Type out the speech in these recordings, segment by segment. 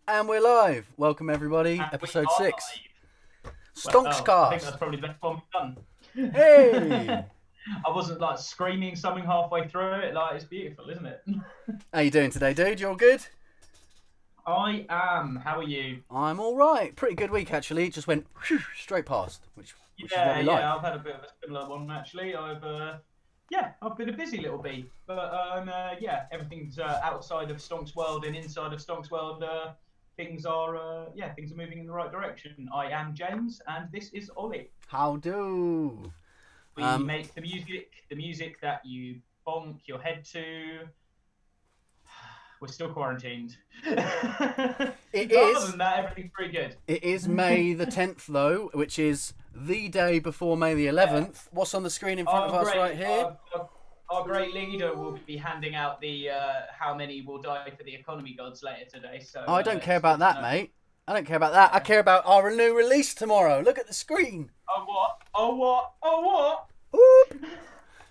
And we're live. Welcome everybody. And Episode 6. Well, I think STONXCAST. that's probably the best one we've done. Hey! I wasn't like screaming something halfway through it. Like, it's beautiful, isn't it? How you doing today, dude? You all good? I am. How are you? I'm all right. Pretty good week actually. It just went whew, straight past, which is what we like. I've had a bit of a similar one actually. I've been a busy little bee, but everything's outside of Stonx world and inside of Stonx world. Things are moving in the right direction. I am James, and this is Ollie. How do? We make the music that you bonk your head to. We're still quarantined. Other than that, everything's pretty good. It is May the 10th though, which is the day before May the 11th. Yeah. What's on the screen in front of us right here? Our great leader will be handing out the how many will die for the economy gods later today. So I don't care about that, mate. I don't care about that. I care about our new release tomorrow. Look at the screen. Oh what? Whoop.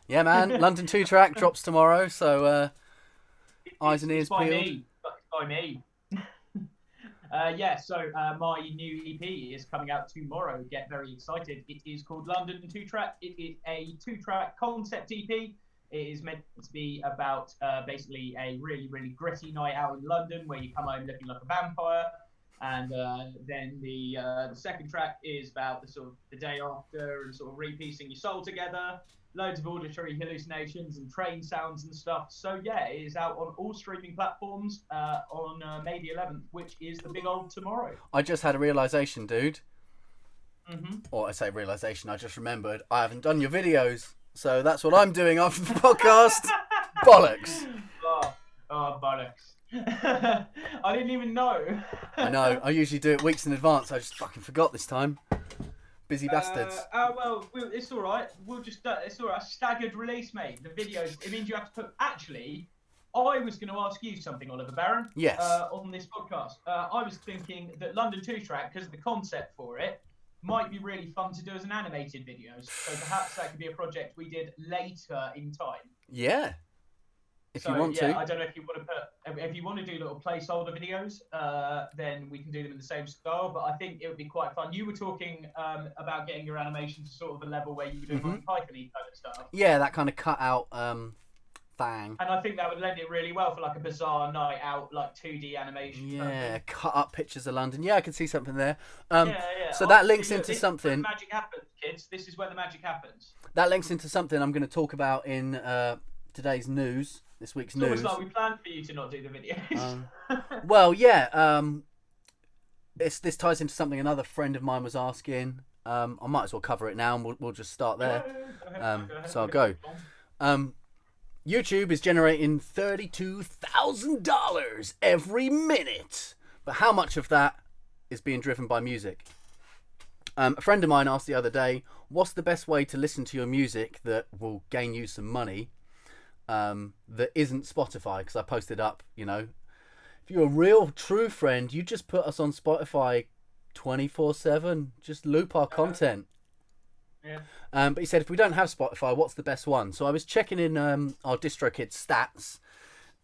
Yeah, man. London 2 track drops tomorrow, so eyes and ears peeled. By me. My new EP is coming out tomorrow. Get very excited. It is called London 2 track. It is a 2-track concept EP. It is meant to be about basically a really, really gritty night out in London where you come home looking like a vampire. And then the second track is about the sort of the day after and sort of repiecing your soul together. Loads of auditory hallucinations and train sounds and stuff. So yeah, it is out on all streaming platforms on May the 11th, which is the big old tomorrow. I just had a realisation, dude. Or I say realisation, I just remembered I haven't done your videos. So that's what I'm doing after the podcast. Bollocks. Oh, bollocks. I didn't even know. I know. I usually do it weeks in advance. I just fucking forgot this time. Busy bastards. Well, it's all right. We'll just it's all right. Staggered release, mate. The videos. It means you have to put. Actually, I was going to ask you something, Oliver Barron. Yes. On this podcast, I was thinking that London 2 track, because of the concept for it, might be really fun to do as an animated video. So perhaps that could be a project we did later in time. Yeah. If you want to. I don't know if you want to do little placeholder videos, then we can do them in the same style. But I think it would be quite fun. You were talking about getting your animation to sort of a level where you were doing Python-y kind of stuff. Yeah, that kind of cut out thing. And I think that would lend it really well for like a bizarre night out, like 2D animation. Yeah, cut up pictures of London. Yeah, I can see something there. Yeah. So that links into something. This is where the magic happens, kids. This is where the magic happens. That links into something I'm going to talk about in today's news. This week's news. It's almost like we planned for you to not do the videos. Well, yeah. This ties into something another friend of mine was asking. I might as well cover it now, and we'll just start there. So I'll go. YouTube is generating $32,000 every minute, but how much of that is being driven by music? A friend of mine asked the other day, "What's the best way to listen to your music that will gain you some money?" That isn't Spotify, because I posted up, if you're a real true friend, you just put us on Spotify 24/7, just loop our content. Yeah. But he said, if we don't have Spotify, what's the best one? So I was checking in our DistroKid stats.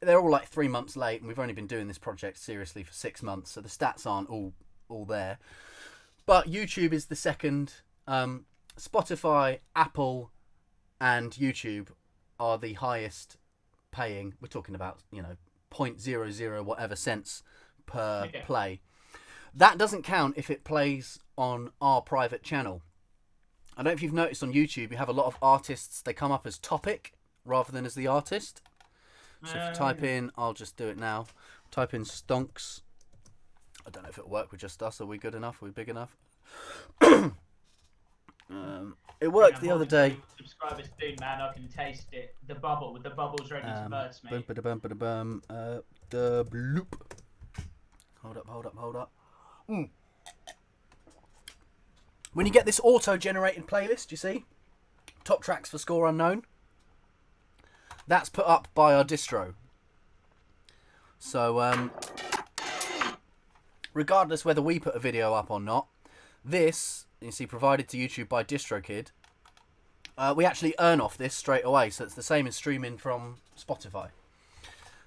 They're all like 3 months late, and we've only been doing this project seriously for 6 months, so the stats aren't all there. But YouTube is the second. Spotify, Apple, and YouTube are the highest paying. We're talking about 0.00 whatever cents per play. That doesn't count if it plays on our private channel. I don't know if you've noticed on YouTube, you have a lot of artists, they come up as topic rather than as the artist. So if you type in, I'll just do it now, type in Stonx. I don't know if it'll work with just us. Are we good enough? Are we big enough? It worked the other day. Subscribers soon, man. I can taste it. The bubble's ready to burst, mate. The bloop. Hold up. When you get this auto-generated playlist, you see, top tracks for score unknown, that's put up by our distro. So, regardless whether we put a video up or not, this, you see, provided to YouTube by DistroKid, We actually earn off this straight away, so it's the same as streaming from Spotify.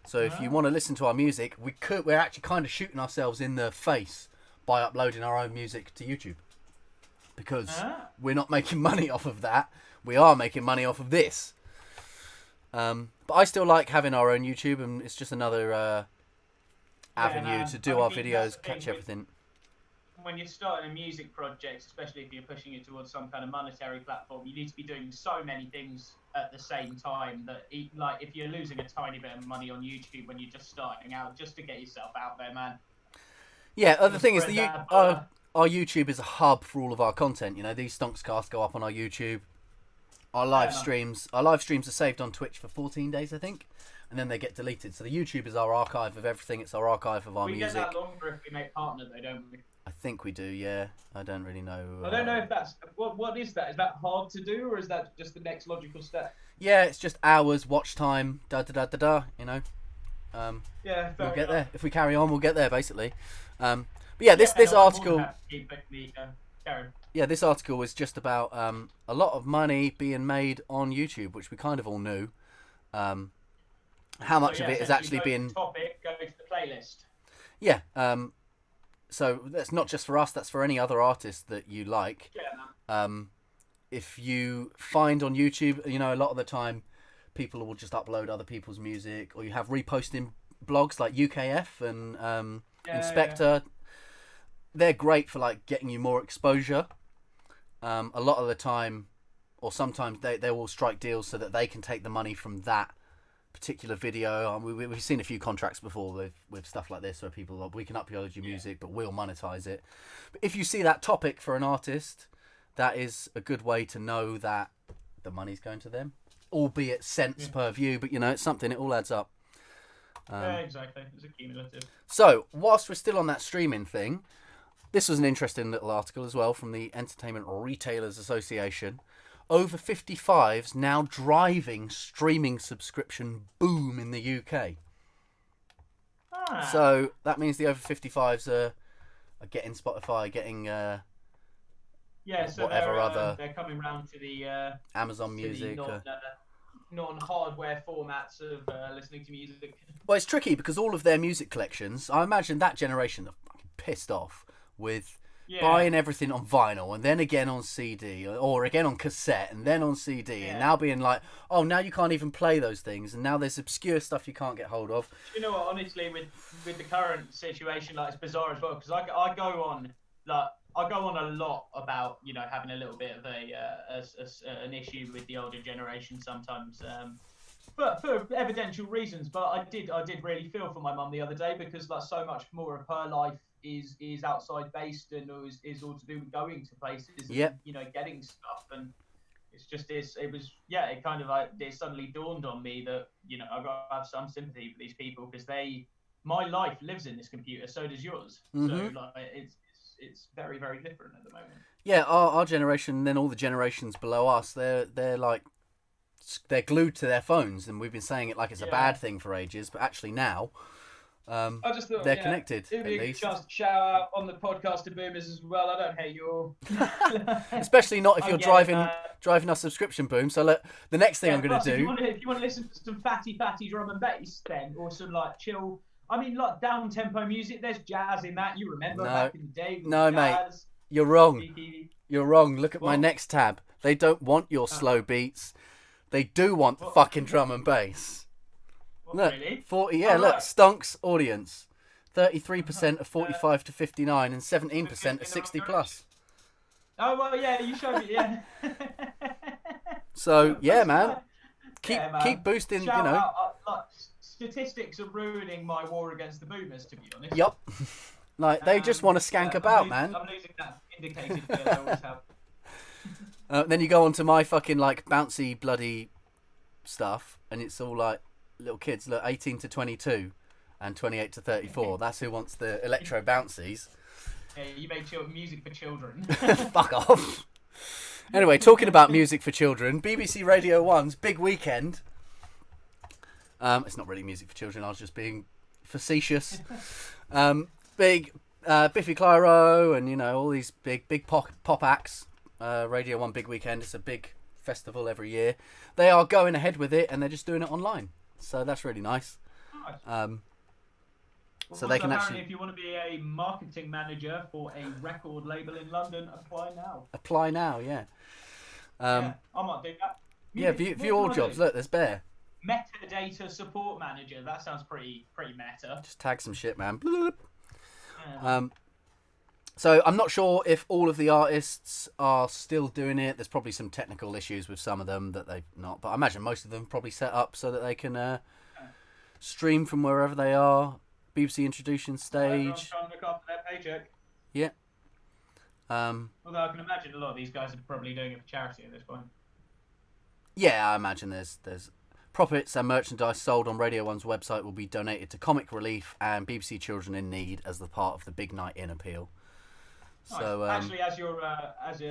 So if you want to listen to our music, we're actually kind of shooting ourselves in the face by uploading our own music to YouTube. Because we're not making money off of that. We are making money off of this. But I still like having our own YouTube, and it's just another avenue to do our videos, catch everything. When you're starting a music project, especially if you're pushing it towards some kind of monetary platform, you need to be doing so many things at the same time that, like, if you're losing a tiny bit of money on YouTube when you're just starting out, just to get yourself out there, man. Yeah, the thing is, our YouTube is a hub for all of our content. You know, these STONXCAST go up on our YouTube. Our live streams are saved on Twitch for 14 days, I think, and then they get deleted. So the YouTube is our archive of everything. It's our archive of our music. We get that longer if we make partner, though, don't we? I think we do, yeah. I don't really know. I don't know if that's... What is that? Is that hard to do, or is that just the next logical step? Yeah, it's just hours, watch time, da-da-da-da-da, you know. Yeah, fair we'll get enough. there. If we carry on, we'll get there, basically. But yeah, this article... Yeah, this article was just about a lot of money being made on YouTube, which we kind of all knew. How much of it is actually being... Topic, go to the playlist. Yeah, so that's not just for us, that's for any other artist that you like. Yeah, man. If you find on YouTube, you know, a lot of the time people will just upload other people's music, or you have reposting blogs like UKF and Inspector. Yeah. They're great for like getting you more exposure. A lot of the time, or sometimes they will strike deals so that they can take the money from that particular video. We've seen a few contracts before with stuff like this where people are, we can upload your music, but we'll monetize it. But if you see that topic for an artist, that is a good way to know that the money's going to them, albeit cents per view, but you know, it's something, it all adds up. Yeah, exactly. It's accumulative. So whilst we're still on that streaming thing, this was an interesting little article as well from the Entertainment Retailers Association. Over 55s now driving streaming subscription boom in the UK. So that means the over 55s are getting Spotify, getting so whatever they're coming round to the Amazon Music. Non-hardware formats of listening to music. Well, it's tricky because all of their music collections, I imagine that generation are fucking pissed off with buying everything on vinyl and then again on CD or again on cassette and then on CD and now being like, oh, now you can't even play those things and now there's obscure stuff you can't get hold of. You know what? Honestly, with the current situation, like, it's bizarre as well because I go on a lot about, you know, having a little bit of an issue with the older generation sometimes, but for evidential reasons. But I did really feel for my mum the other day because like so much more of her life is outside based and is all to do with going to places and, you know, getting stuff, and it kind of like it suddenly dawned on me that, you know, I've got to have some sympathy for these people because my life lives in this computer, so does yours. So like it's very, very different at the moment. Yeah, our generation, and then all the generations below us, they're glued to their phones, and we've been saying it like it's a bad thing for ages, but actually now I just thought, they're connected. It'd be a good chance to shout out on the podcast to boomers as well. I don't hate you all. Especially not if you're driving our subscription boom. So look, the next thing I'm going to do... If you want to listen to some fatty drum and bass then, or some like chill... I mean, like down-tempo music, there's jazz in that. You remember back in the day? No, mate. You're wrong. You're wrong. Look at my next tab. They don't want your slow beats. They do want the fucking drum and bass. Look, really? 40. Yeah, look, Stonx audience, 33% of 45 to 59, and 17% of 60 plus. Oh well, yeah, you showed me, yeah. So yeah, man, keep boosting. Shout you know, like, statistics are ruining my war against the boomers, to be honest. Yup. Like they just want to skank about, man. I'm losing that indicated feel I always have. Then you go on to my fucking like bouncy bloody stuff, and it's all like little kids, look, 18 to 22 and 28 to 34. That's who wants the electro bouncies. Yeah, you make music for children. Fuck off. Anyway, talking about music for children, BBC Radio 1's Big Weekend. It's not really music for children, I was just being facetious. Big Biffy Clyro and, you know, all these big pop acts. Radio 1 Big Weekend. It's a big festival every year. They are going ahead with it, and they're just doing it online. So that's really nice. Nice. So they can apparently, actually, if you want to be a marketing manager for a record label in London, apply now. apply now. Yeah. Yeah, I might do that. Yeah, view all jobs. Look, there's Bear. Metadata support manager. That sounds pretty meta. Just tag some shit, man. Yeah. So I'm not sure if all of the artists are still doing it. There's probably some technical issues with some of them that they've not. But I imagine most of them probably set up so that they can stream from wherever they are. BBC introduction stage. Everyone's trying to look after their paycheck. Yeah. Although I can imagine a lot of these guys are probably doing it for charity at this point. Yeah, I imagine there's profits and merchandise sold on Radio 1's website will be donated to Comic Relief and BBC Children in Need as the part of the Big Night In appeal. Nice. So actually,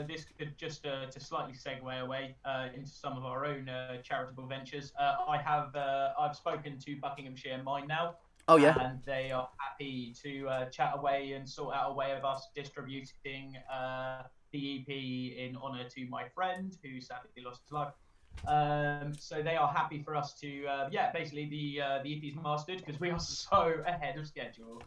this could just to slightly segue away into some of our own charitable ventures. I've spoken to Buckinghamshire Mine now. Oh yeah. And they are happy to chat away and sort out a way of us distributing the EP in honour to my friend who sadly lost his life. So they are happy for us to, basically the EP's mastered because we are so ahead of schedule.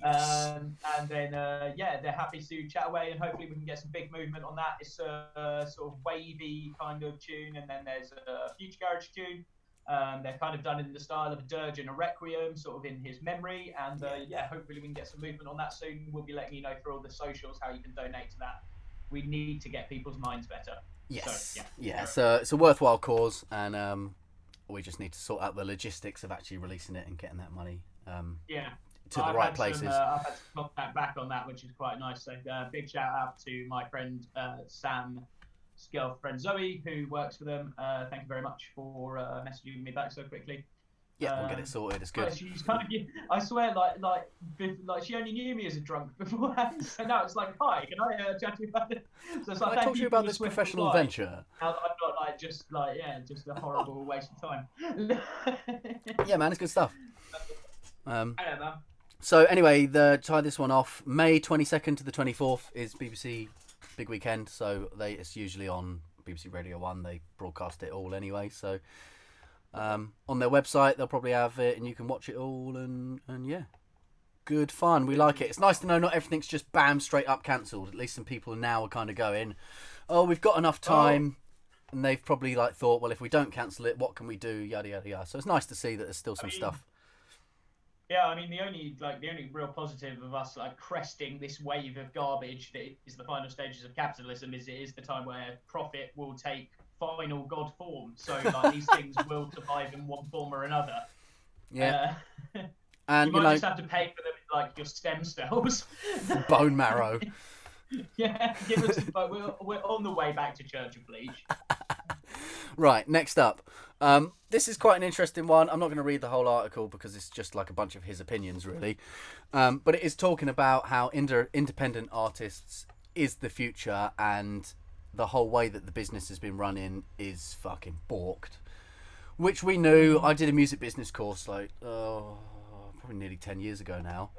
And then, they're happy to chat away and hopefully we can get some big movement on that. It's a sort of wavy kind of tune, and then there's a Future Garage tune. They're kind of done in the style of a dirge and a requiem, sort of in his memory. And hopefully we can get some movement on that soon. We'll be letting you know through all the socials how you can donate to that. We need to get people's minds better. Yes. So, So it's a worthwhile cause, and we just need to sort out the logistics of actually releasing it and getting that money to the right places. I've had some contact back on that, which is quite nice. So big shout out to my friend Sam's girlfriend Zoe, who works for them. Thank you very much for messaging me back so quickly. Yeah, we'll get it sorted. It's good. She's kind of, I swear, like she only knew me as a drunk beforehand, so now it's like, hi, can I chat to you about it? So it's like, Can I talk to you about this professional venture? I'm not just a horrible waste of time. Yeah, man, it's good stuff. I don't know. So anyway, tie this one off. May 22nd to the 24th is BBC Big Weekend. So it's usually on BBC Radio 1. They broadcast it all anyway. So on their website they'll probably have it, and you can watch it all. And yeah, good fun. We like it. It's nice to know not everything's just bam straight up cancelled. At least some people now are kind of going, oh, we've got enough time. And they've probably thought, well, if we don't cancel it, what can we do? Yada yada yada. So it's nice to see that there's still some stuff. Yeah, I mean the only real positive of us cresting this wave of garbage that is the final stages of capitalism is it is the time where profit will take final god form. So these things will survive in one form or another. Yeah. And you might just have to pay for them your stem cells. Bone marrow. Yeah, give us. But we're on the way back to Church of Bleach. Right, next up. This is quite an interesting one. I'm not going to read the whole article because it's just a bunch of his opinions, really. But it is talking about how independent artists is the future, and the whole way that the business has been running is fucking balked. Which we knew. I did a music business course probably nearly 10 years ago now.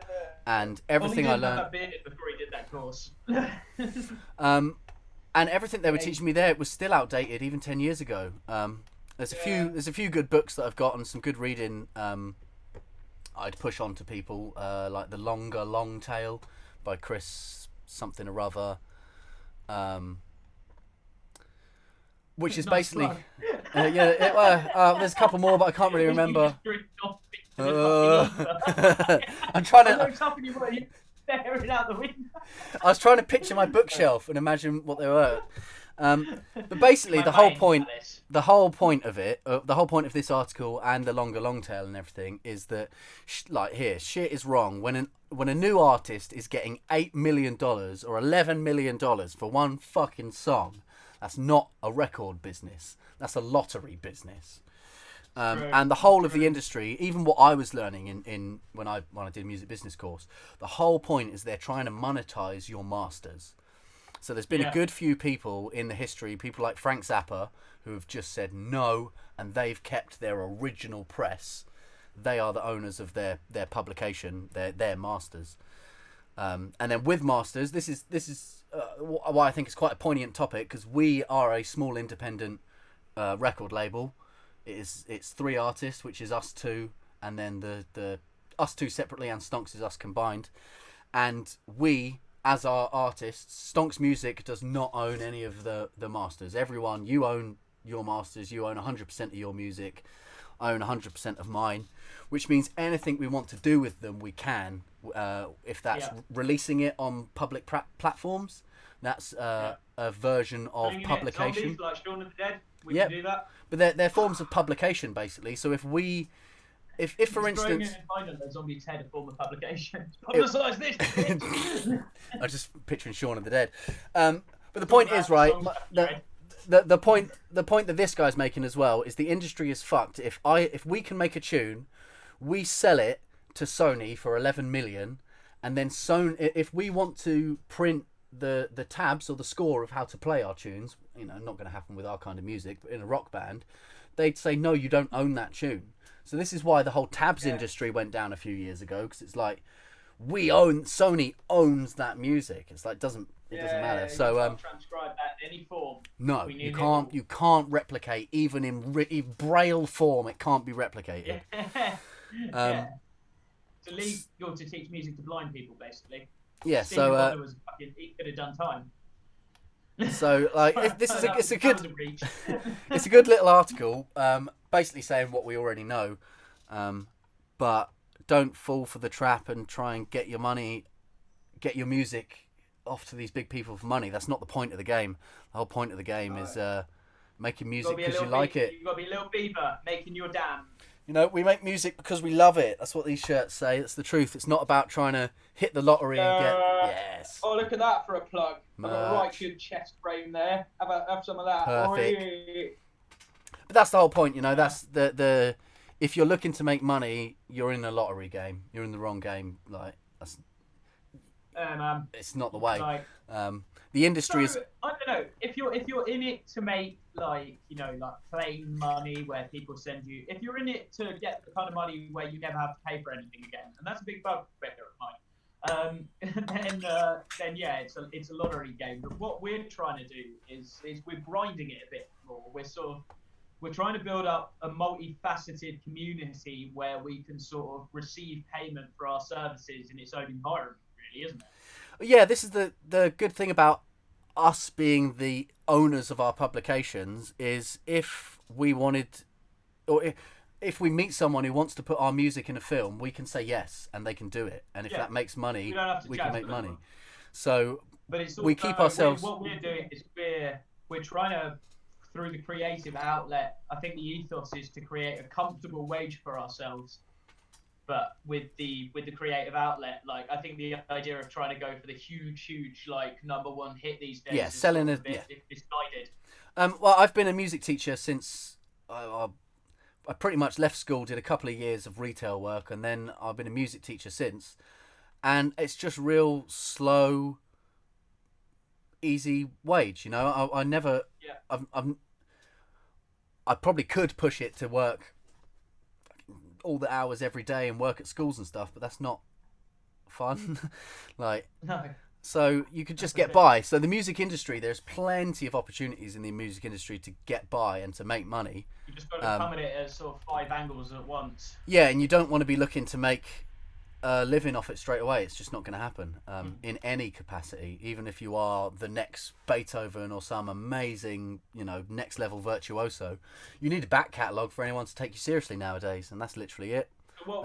And everything I learned... That beard before he did that course. And everything they were teaching me there was still outdated even 10 years ago. There's a few good books that I've got and some good reading I'd push on to people, like The Longer Long Tail by Chris something or other, which is basically there's a couple more but I can't really remember. I'm trying to staring out the window. I was trying to picture my bookshelf and imagine what they were. But basically, the whole point of it, the whole point of this article and the Longer Long Tail and everything is that, shit is wrong. When a new artist is getting $8 million or $11 million for one fucking song, that's not a record business. That's a lottery business. And the whole of the industry, even what I was learning in when I did a music business course, the whole point is they're trying to monetize your masters. So there's been a good few people in the history, people like Frank Zappa, who have just said no, and they've kept their original press. They are the owners of their publication, their masters. And then with masters, this is why I think it's quite a poignant topic, because we are a small independent record label. It's 3 artists, which is us two, and then the us two separately, and Stonx is us combined. And we, as our artists, Stonx Music does not own any of the masters. Everyone, you own your masters, you own 100% of your music, I own 100% of mine, which means anything we want to do with them, we can. If that's releasing it on public platforms, that's a version of publication. Zombies, like Shaun of the Dead, we can do that. But they're forms of publication, basically. So if for instance, a zombie's head, a form of publication. Publicise this. I was just picturing Shaun of the Dead. But the point is, right, the point that this guy's making as well is the industry is fucked. If we can make a tune, we sell it to Sony for 11 million, and then if we want to print the tabs or the score of how to play our tunes, not going to happen with our kind of music, but in a rock band, they'd say, no, you don't own that tune. So this is why the whole tabs industry went down a few years ago, because it's like, Sony owns that music. It's like, it doesn't matter. So you can't transcribe that in any form. No, you can't. You can't replicate, even in Braille form. It can't be replicated. It's illegal to teach music to blind people, basically. Yeah. He could have done time. So it's a good little article, basically saying what we already know, but don't fall for the trap and try and get your music off to these big people for money. That's not the point of the game. The whole point of the game is making music because you like it. You've got to be a little beaver making your dam. We make music because we love it. That's what these shirts say. That's the truth. It's not about trying to hit the lottery and get... Yes. Oh, look at that for a plug. I've got a right good chest frame there. Have some of that. Perfect. But that's the whole point, That's the if you're looking to make money, you're in a lottery game. You're in the wrong game. Like, that's... it's not the way. The industry is... I don't know. If you're in it to make like plain money where people send you, if you're in it to get the kind of money where you never have to pay for anything again, and that's a big bugbear of mine, then yeah, it's a lottery game. But what we're trying to do is we're grinding it a bit more. We're trying to build up a multifaceted community where we can sort of receive payment for our services in its own environment, really, isn't it? Yeah, this is the good thing about us being the owners of our publications, is if we wanted, or if we meet someone who wants to put our music in a film, we can say yes, and they can do it. And if that makes money, we can make money. So we keep ourselves... What we're doing is we're trying to, through the creative outlet, I think the ethos is to create a comfortable wage for ourselves. But with the creative outlet, like, I think the idea of trying to go for the huge like #1 hit these days, is selling sort of a bit misguided. Well, I've been a music teacher since I pretty much left school, did a couple of years of retail work, and then I've been a music teacher since. And it's just real slow, easy wage. I never. Yeah. I probably could push it to work all the hours every day and work at schools and stuff, but that's not fun. No. So you could just get by. So the music industry, there's plenty of opportunities in the music industry to get by and to make money. You just got to come at it at sort of 5 angles at once. Yeah, and you don't want to be looking to make a living off it straight away. It's just not going to happen in any capacity. Even if you are the next Beethoven or some amazing, next level virtuoso, you need a back catalogue for anyone to take you seriously nowadays, and that's literally it. What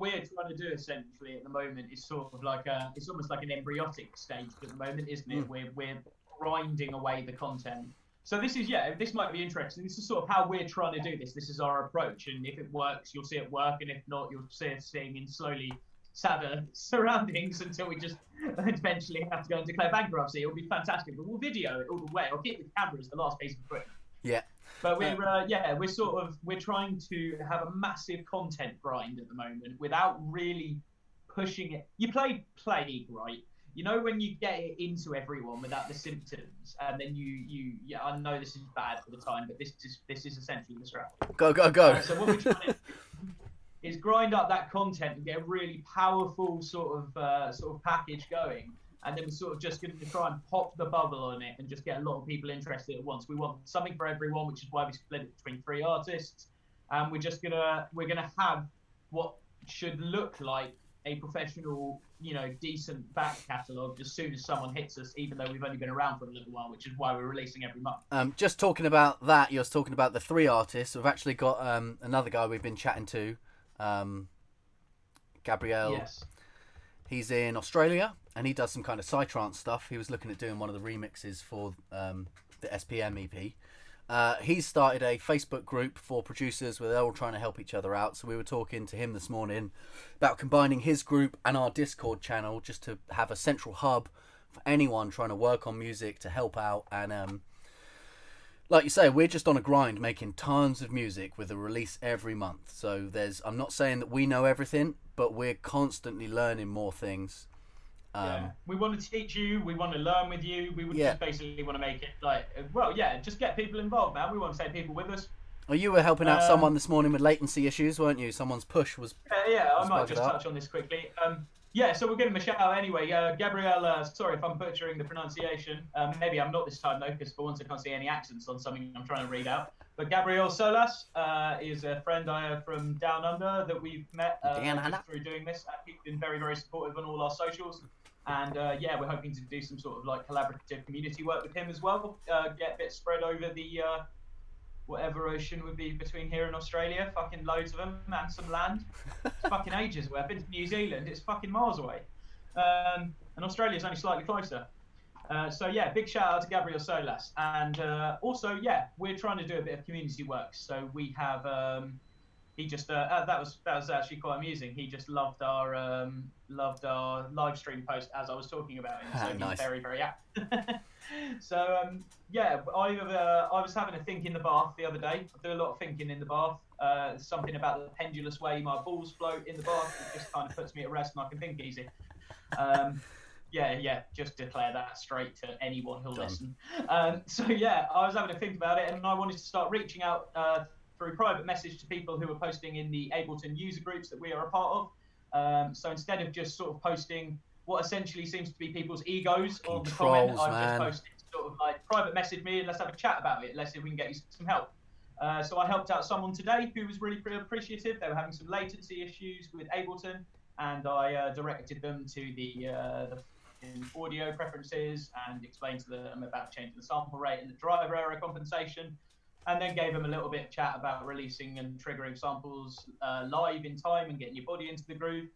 we're trying to do essentially at the moment is sort of like it's almost like an embryonic stage at the moment, isn't it? We're grinding away the content. So this might be interesting. This is sort of how we're trying to do this. This is our approach, and if it works, you'll see it work, and if not, you'll see us sing in slowly sadder surroundings until we just eventually have to go and declare bankruptcy. It'll be fantastic, but we'll video it all the way. I'll keep the camera as the last piece of equipment. Yeah. But we're trying to have a massive content grind at the moment without really pushing it. You play Plague, right? When you get it into everyone without the symptoms, and then I know this is bad for the time, but this is essentially the strategy. Go. So what we're trying to do is grind up that content and get a really powerful sort of package going, and then we're sort of just going to try and pop the bubble on it and just get a lot of people interested at once. We want something for everyone, which is why we split it between 3 artists, and we're gonna have what should look like a professional, decent back catalogue as soon as someone hits us, even though we've only been around for a little while, which is why we're releasing every month. Just talking about that, you're talking about the 3 artists. We've actually got another guy we've been chatting to, Gabriel. Yes. He's in Australia, and he does some kind of psytrance stuff. He was looking at doing one of the remixes for the SPM EP. He's started a Facebook group for producers where they're all trying to help each other out. So we were talking to him this morning about combining his group and our Discord channel just to have a central hub for anyone trying to work on music to help out. And like you say, we're just on a grind making tons of music with a release every month. So I'm not saying that we know everything, but we're constantly learning more things. We want to teach you, we want to learn with you, we would just basically want to make it just get people involved, man. We want to take people with us. Well, you were helping out someone this morning with latency issues, weren't you? Someone's push was... I might just touch on this quickly. So we'll give him a shout out anyway. Gabriel, sorry if I'm butchering the pronunciation. Maybe I'm not this time though, because for once I can't see any accents on something I'm trying to read out. But Gabriel Solas is a friend I have from Down Under that we've met through doing this. He's been very, very supportive on all our socials. And we're hoping to do some sort of like collaborative community work with him as well. Get a bit spread over the whatever ocean would be between here and Australia. Fucking loads of them, and some land. It's fucking ages away. I've been to New Zealand. It's fucking miles away. And Australia's only slightly closer. Big shout out to Gabriel Solas. And we're trying to do a bit of community work. So we have he just that was actually quite amusing. He just loved our live stream post as I was talking about him. So nice. He's very, very active. So I was having a think in the bath the other day. I do a lot of thinking in the bath. Something about the pendulous way my balls float in the bath. It just kind of puts me at rest and I can think easy. Just declare that straight to anyone who'll listen. I was having to think about it, and I wanted to start reaching out through private message to people who are posting in the Ableton user groups that we are a part of. So instead of just sort of posting what essentially seems to be people's egos on the comment, I've just posted sort of like private message me and let's have a chat about it. Let's see if we can get you some help. So I helped out someone today who was really appreciative. They were having some latency issues with Ableton, and I directed them to the audio preferences and explained to them about changing the sample rate and the driver error compensation, and then gave them a little bit of chat about releasing and triggering samples live in time and getting your body into the groove.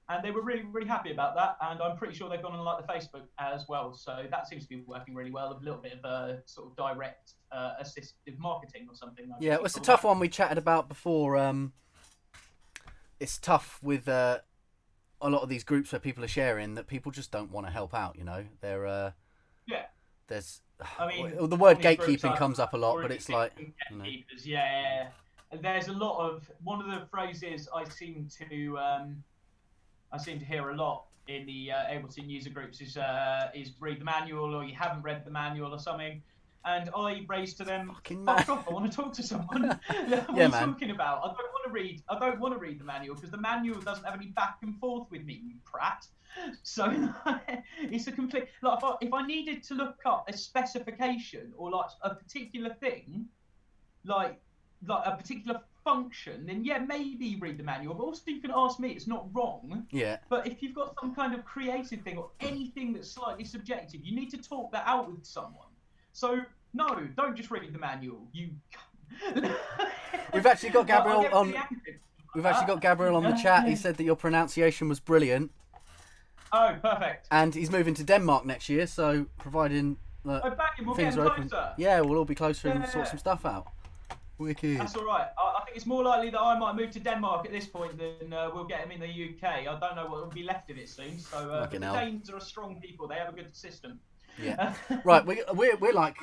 And they were really, really happy about that. And I'm pretty sure they've gone on like the Facebook as well. So that seems to be working really well. A little bit of sort of direct assistive marketing or something. Yeah, it was a tough one we chatted about before. It's tough with a lot of these groups where people are sharing that people just don't want to help out, They're there's the word gatekeeping comes up a lot, but it's like there's a lot of one of the phrases I seem to hear a lot in the Ableton user groups is read the manual, or you haven't read the manual or something. And I raised to them, fuck off, I want to talk to someone. What are you talking about? I don't want to read the manual because the manual doesn't have any back and forth with me, you prat. So it's a complete if I needed to look up a specification or like a particular thing, like a particular function, then maybe read the manual. But also you can ask me, it's not wrong. Yeah. But if you've got some kind of creative thing or anything that's slightly subjective, you need to talk that out with someone. So no, don't just read the manual. We've actually got Gabriel on. We've actually got Gabriel on the chat. He said that your pronunciation was brilliant. Oh, perfect. And he's moving to Denmark next year, so providing things are open. Yeah, we'll all be closer and sort some stuff out. Wicked. That's all right. I think it's more likely that I might move to Denmark at this point than we'll get him in the UK. I don't know what will be left of it soon. So the Danes are a strong people. They have a good system. Yeah. Right. We're like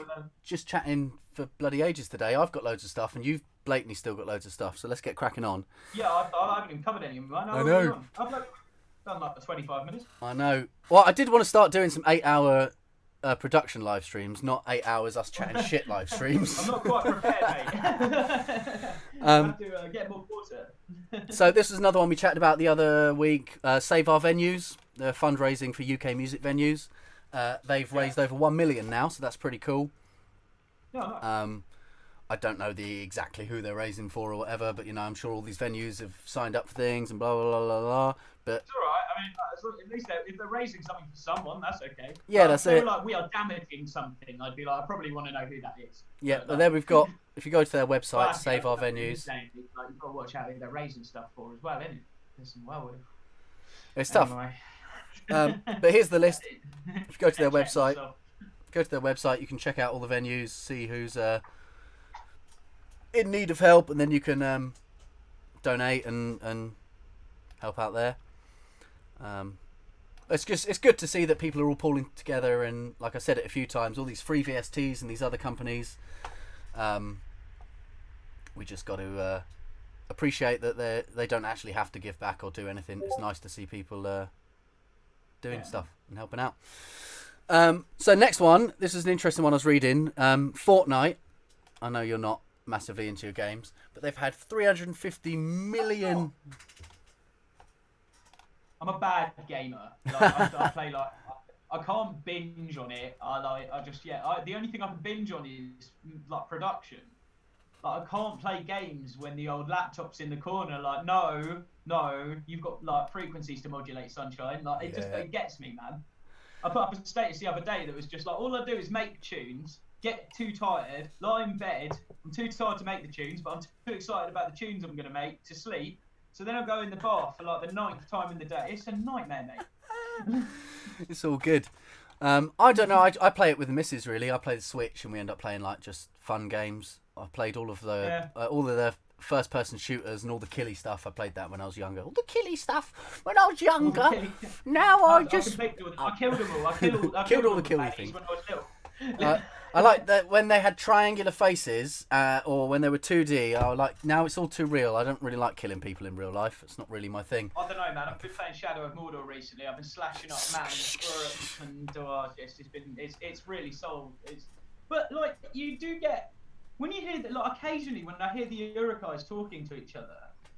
just chatting for bloody ages today. I've got loads of stuff, and you've blatantly still got loads of stuff. So let's get cracking on. Yeah, I haven't even covered any of them. I know. I've done like 25 minutes. I know. Well, I did want to start doing some 8-hour production live streams, not 8 hours us chatting shit live streams. I'm not quite prepared, mate. I have to get more water. So this is another one we chatted about the other week. Save Our Venues, the fundraising for UK music venues. They've raised over 1 million now, so that's pretty cool. No, no. I don't know exactly who they're raising for or whatever, but I'm sure all these venues have signed up for things and blah blah blah blah blah. But it's all right. I mean, at least if they're raising something for someone, that's okay. Yeah, but that's if they it. were like, we are damaging something, I'd be like, I probably want to know who that is. Yeah, but there we've got. If you go to their website, Well, Save Our Venues. Like, you've got to watch out who they're raising stuff for as well, isn't it? There's some It's tough. Anyway. But here's the list. If you go to their Check website, yourself. you can check out all the venues, see who's in need of help, and then you can donate and help out there. It's good to see that people are all pulling together, and like I said it a few times, all these free VSTs and these other companies. We just got to appreciate that they don't actually have to give back or do anything. It's nice to see people doing stuff and helping out. So next one, this is an interesting one I was reading. Fortnite. I know you're not massively into your games, but they've had 350 million. I'm a bad gamer. Like, I play like I can't binge on it. The only thing I can binge on is like production. Like I can't play games when the old laptop's in the corner. Like no, you've got like frequencies to modulate, sunshine. Like it gets me, man. I put up a status the other day that was just like, all I do is make tunes, get too tired, lie in bed. I'm too tired to make the tunes, but I'm too excited about the tunes I'm going to make to sleep. So then I'll go in the bath for like the 9th time in the day. It's a nightmare, mate. It's all good. I don't know. I play it with the missus, really. I play the Switch, and we end up playing like just fun games. I played all of the first-person shooters and all the killy stuff. I played that when I was younger. All the killy stuff when I was younger. Now I killed them all. I killed all the killy things. When I was little. I like that when they had triangular faces, or when they were 2D. I like now it's all too real. I don't really like killing people in real life. It's not really my thing. I don't know, man. I've been playing Shadow of Mordor recently. I've been slashing up man and it's really sold. But like you do get when you hear that, like occasionally when I hear the Urukais talking to each other,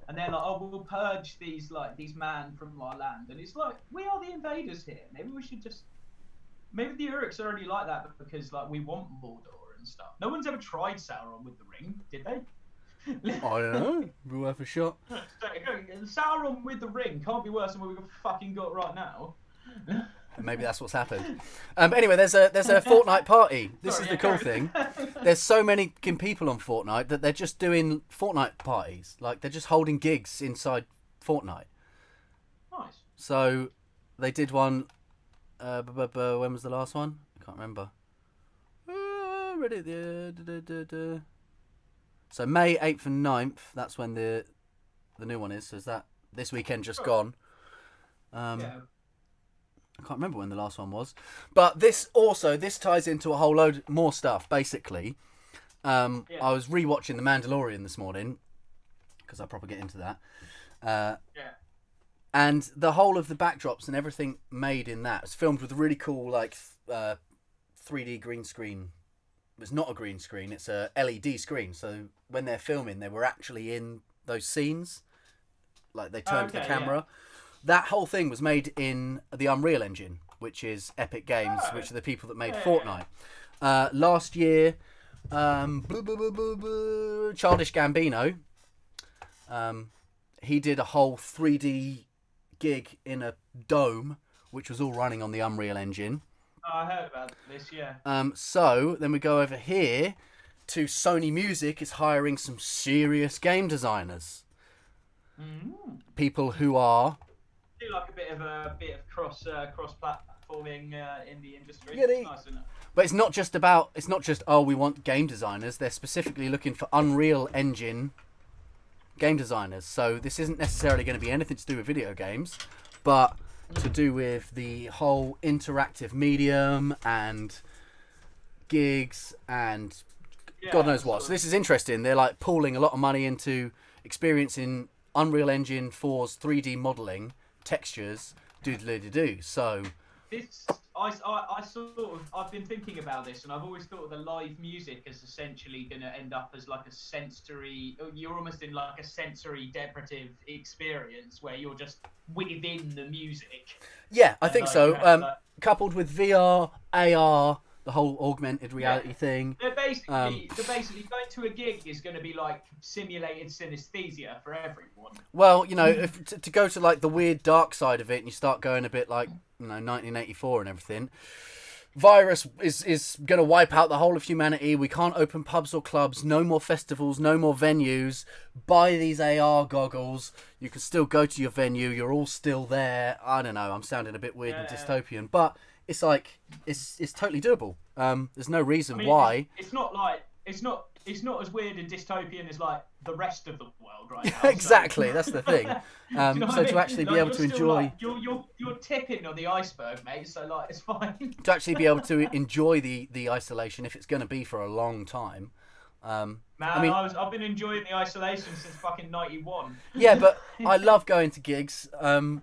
and they're like, "Oh, we'll purge these man from our land," and it's like we are the invaders here. Maybe we should just. Maybe the Uruks are only like that because like we want Mordor and stuff. No one's ever tried Sauron with the ring, did they? I don't know. Be worth a shot. Sauron with the ring can't be worse than what we've fucking got right now. Maybe that's what's happened. But anyway, there's a Fortnite party. This is the cool thing. There's so many people on Fortnite that they're just doing Fortnite parties. Like they're just holding gigs inside Fortnite. Nice. So they did one. When was the last one? I can't remember. So May 8th and 9th. That's when the new one is. So is that this weekend just gone? I can't remember when the last one was. But this ties into a whole load more stuff. Basically, I was rewatching The Mandalorian this morning because I probably get into that. And the whole of the backdrops and everything made in that was filmed with a really cool, like, 3D green screen. It's not a green screen, it's a LED screen. So when they're filming, they were actually in those scenes. Like, they turned the camera. Yeah. That whole thing was made in the Unreal Engine, which is Epic Games, which are the people that made Fortnite. Last year, Childish Gambino, he did a whole 3D gig in a dome, which was all running on the Unreal Engine. Oh, I heard about this, yeah. So then we go over here to Sony Music is hiring some serious game designers. People who are do like a bit of cross platforming in the industry. Yeah, it's nice, isn't it? But it's not just we want game designers. They're specifically looking for Unreal Engine game designers. So this isn't necessarily going to be anything to do with video games, but to do with the whole interactive medium and gigs and God knows what. So this is interesting. They're like pooling a lot of money into experiencing Unreal Engine 4's 3D modeling, textures, doodly-doo. So this I sort of, I've been thinking about this, and I've always thought the live music is essentially going to end up as like a sensory. You're almost in like a sensory deprivative experience where you're just within the music. Yeah, I think like, so. you have to, Coupled with VR, AR, the whole augmented reality thing. They're basically going to a gig is going to be like simulated synesthesia for everyone. Well, you know, if to go to like the weird dark side of it, and you start going a bit like 1984 and everything. Virus is going to wipe out the whole of humanity. We can't open pubs or clubs. No more festivals. No more venues. Buy these AR goggles. You can still go to your venue. You're all still there. I don't know. I'm sounding a bit weird and dystopian, but it's like it's totally doable. There's no reason why. It's not as weird and dystopian as like the rest of the world right now. Exactly, so. That's the thing. To actually be able to enjoy, like, you're tipping on the iceberg, mate. So like it's fine. To actually be able to enjoy the isolation, if it's going to be for a long time. Man, I've been enjoying the isolation since fucking '91. Yeah, but I love going to gigs.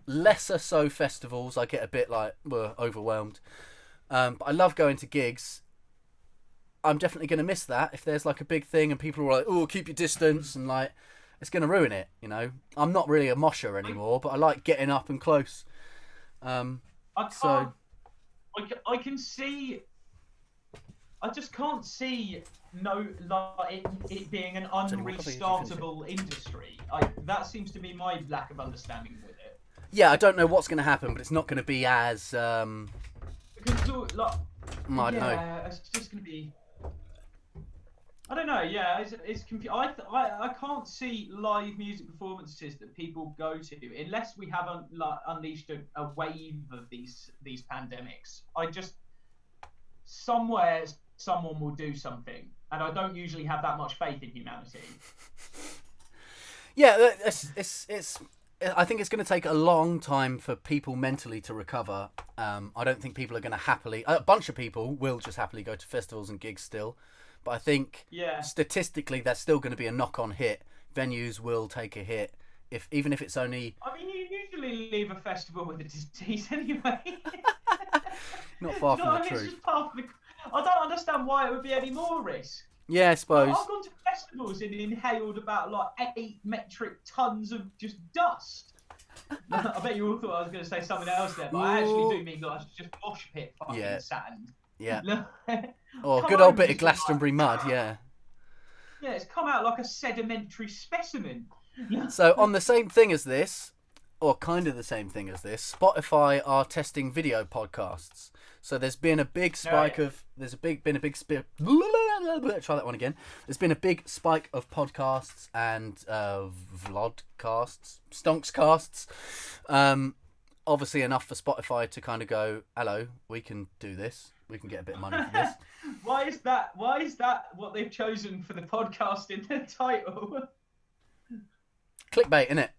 Lesser so festivals. I get a bit like overwhelmed. But I love going to gigs. I'm definitely going to miss that if there's like a big thing and people are like, "Oh, keep your distance," and like it's going to ruin it. You know, I'm not really a mosher anymore, but I like getting up and close. I can see. I just can't see it being an unrestartable industry. That seems to be my lack of understanding with it. Yeah, I don't know what's going to happen, but it's not going to be as. Because like, I don't know. It's just going to be. I don't know. Yeah, it's I can't see live music performances that people go to unless we haven't unleashed a wave of these pandemics. Somewhere someone will do something, and I don't usually have that much faith in humanity. Yeah, it's. I think it's going to take a long time for people mentally to recover. I don't think people are going to happily. A bunch of people will just happily go to festivals and gigs still, but I think statistically there's still going to be a knock-on hit. Venues will take a hit, even if it's only. I mean, you usually leave a festival with a disease anyway. Not far from the truth. It's just part of the. I don't understand why it would be any more risk. Yeah, I suppose. I've gone to festivals and inhaled about like 8 metric tons of just dust. I bet you all thought I was going to say something else there, but I actually do mean like just mosh pit fucking sand. Yeah. Or good old bit of Glastonbury mud, yeah. Yeah, it's come out like a sedimentary specimen. So on the same thing as this, or kind of the same thing as this, Spotify are testing video podcasts. So there's been a big spike of try that one again. There's been a big spike of podcasts and vlogcasts, STONXCASts. Obviously enough for Spotify to kind of go, hello, we can do this. We can get a bit of money for this. Why is that what they've chosen for the podcast in the title? Clickbait, innit?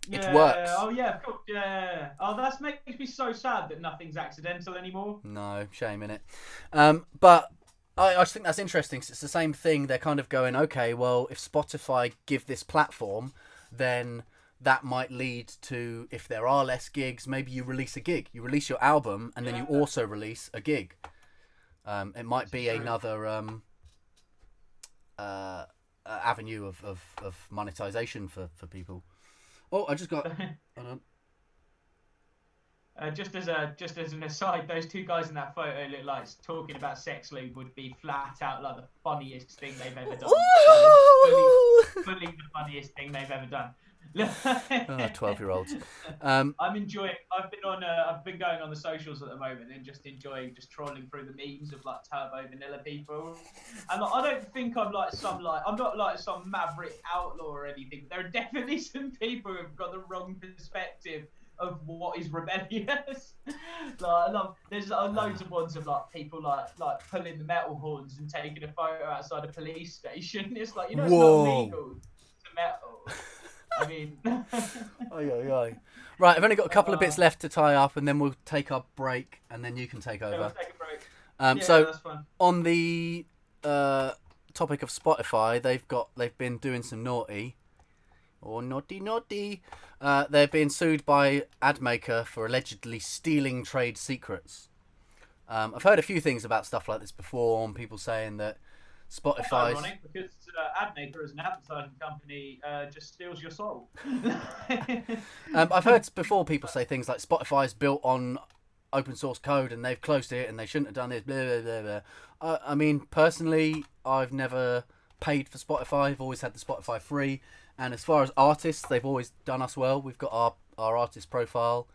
It works. Oh yeah, of course. Yeah. Oh, that makes me so sad that nothing's accidental anymore. No, shame in it. But I just think that's interesting. 'Cause it's the same thing. They're kind of going, okay, well, if Spotify give this platform, then that might lead to, if there are less gigs, maybe you release a gig. You release your album, and then you also release a gig. It might be another avenue of monetization for people. Oh, I just got. Hold on. Just as an aside, those two guys in that photo look like talking about sex lube would be flat out like the funniest thing they've ever done. fully the funniest thing they've ever done. 12-year-olds. I'm enjoying. I've been going on the socials at the moment and just enjoying trolling through the memes of like turbo vanilla people. And I don't think I'm not like some maverick outlaw or anything. There are definitely some people who've got the wrong perspective of what is rebellious. There's loads of ones of like people like pulling the metal horns and taking a photo outside a police station. It's like, it's not legal to metal. I mean, right. I've only got a couple of bits left to tie up, and then we'll take our break, and then you can take over. Yeah, we'll take a break. That's fine. On the topic of Spotify, they've been doing some naughty. or naughty naughty. They're being sued by AdMaker for allegedly stealing trade secrets. I've heard a few things about stuff like this before, and people saying that That's Spotify's... ironic because AdMaker as an advertising company just steals your soul. I've heard before people say things like Spotify's built on open source code and they've closed it and they shouldn't have done this, blah, blah, blah, blah. I mean, personally, I've never paid for Spotify. I've always had the Spotify free. And as far as artists, they've always done us well. We've got our artist profile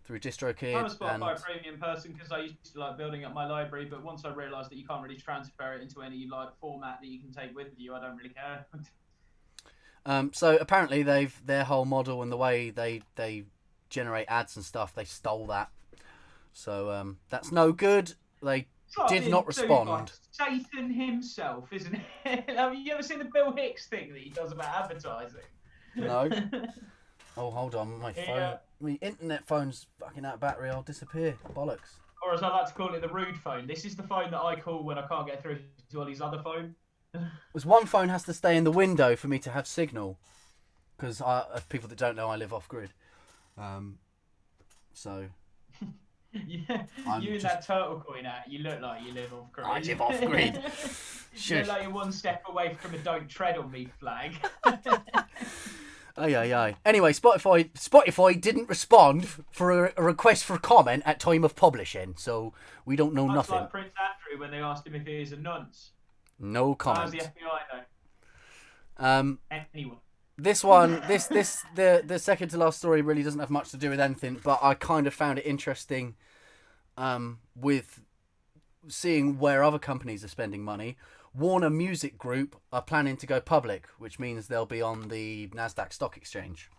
through DistroKid. I'm a Spotify premium person because I used to like building up my library, but once I realised that you can't really transfer it into any like format that you can take with you, I don't really care. So apparently their whole model and the way they generate ads and stuff, they stole that. So that's no good. They did not respond. Like Satan himself, isn't it? Have you ever seen the Bill Hicks thing that he does about advertising? No. Oh, hold on, my phone. My internet phone's fucking out of battery. I'll disappear. Bollocks. Or as I like to call it, the rude phone. This is the phone that I call when I can't get through to Ollie's other phone. Because one phone has to stay in the window for me to have signal. Because people that don't know, I live off grid. So. Yeah, you and that turtle coin hat, you look like you live off grid. I live off grid. You look like you're one step away from a "Don't Tread on Me" flag. Aye. Anyway, Spotify didn't respond for a request for comment at time of publishing, so we don't know nothing. Like Prince Andrew when they asked him if he is a nonce. No comment. How's the FBI though? Anyone. This one, the second to last story really doesn't have much to do with anything, but I kind of found it interesting, with seeing where other companies are spending money. Warner Music Group are planning to go public, which means they'll be on the NASDAQ stock exchange,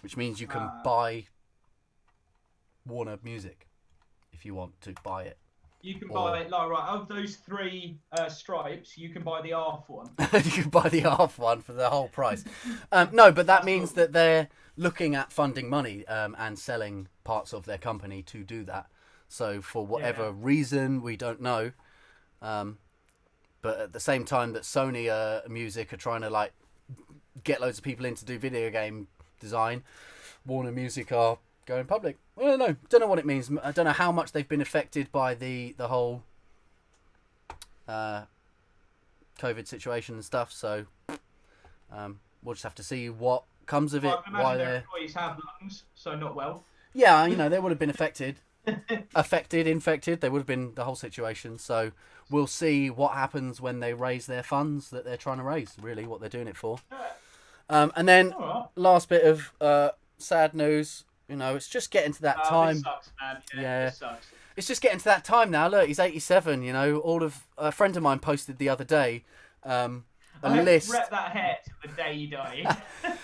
which means you can buy Warner Music if you want to buy it. You can buy it, like, right, of those three stripes, you can buy the half one. You can buy the half one for the whole price. No, but that means that they're looking at funding money and selling parts of their company to do that. So for whatever reason, we don't know. But at the same time that Sony Music are trying to like get loads of people in to do video game design, Warner Music are going public. I don't know what it means. I don't know how much they've been affected by the whole COVID situation and stuff. So we'll just have to see what comes of it. I can imagine their employees have lungs, so not well. Yeah, they would have been affected. Infected, they would have been the whole situation. So we'll see what happens when they raise their funds that they're trying to raise, really, what they're doing it for. And then last bit of sad news, it's just getting to that time. This sucks, man. This sucks. It's just getting to that time now. Look, he's 87, a friend of mine posted the other day a list. Rep that hair till the day you die.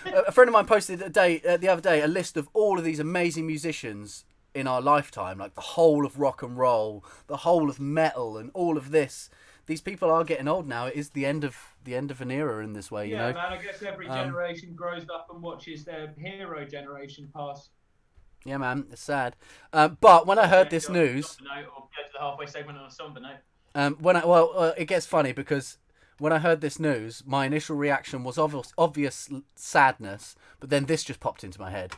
A friend of mine posted the other day a list of all of these amazing musicians in our lifetime, like the whole of rock and roll, the whole of metal, and all of this. These people are getting old now. It is the end of an era in this way, Yeah, man. I guess every generation grows up and watches their hero generation pass. Yeah, man. It's sad. But when I heard this news, or go to the halfway segment on a somber note. It gets funny because when I heard this news, my initial reaction was obvious sadness, but then this just popped into my head.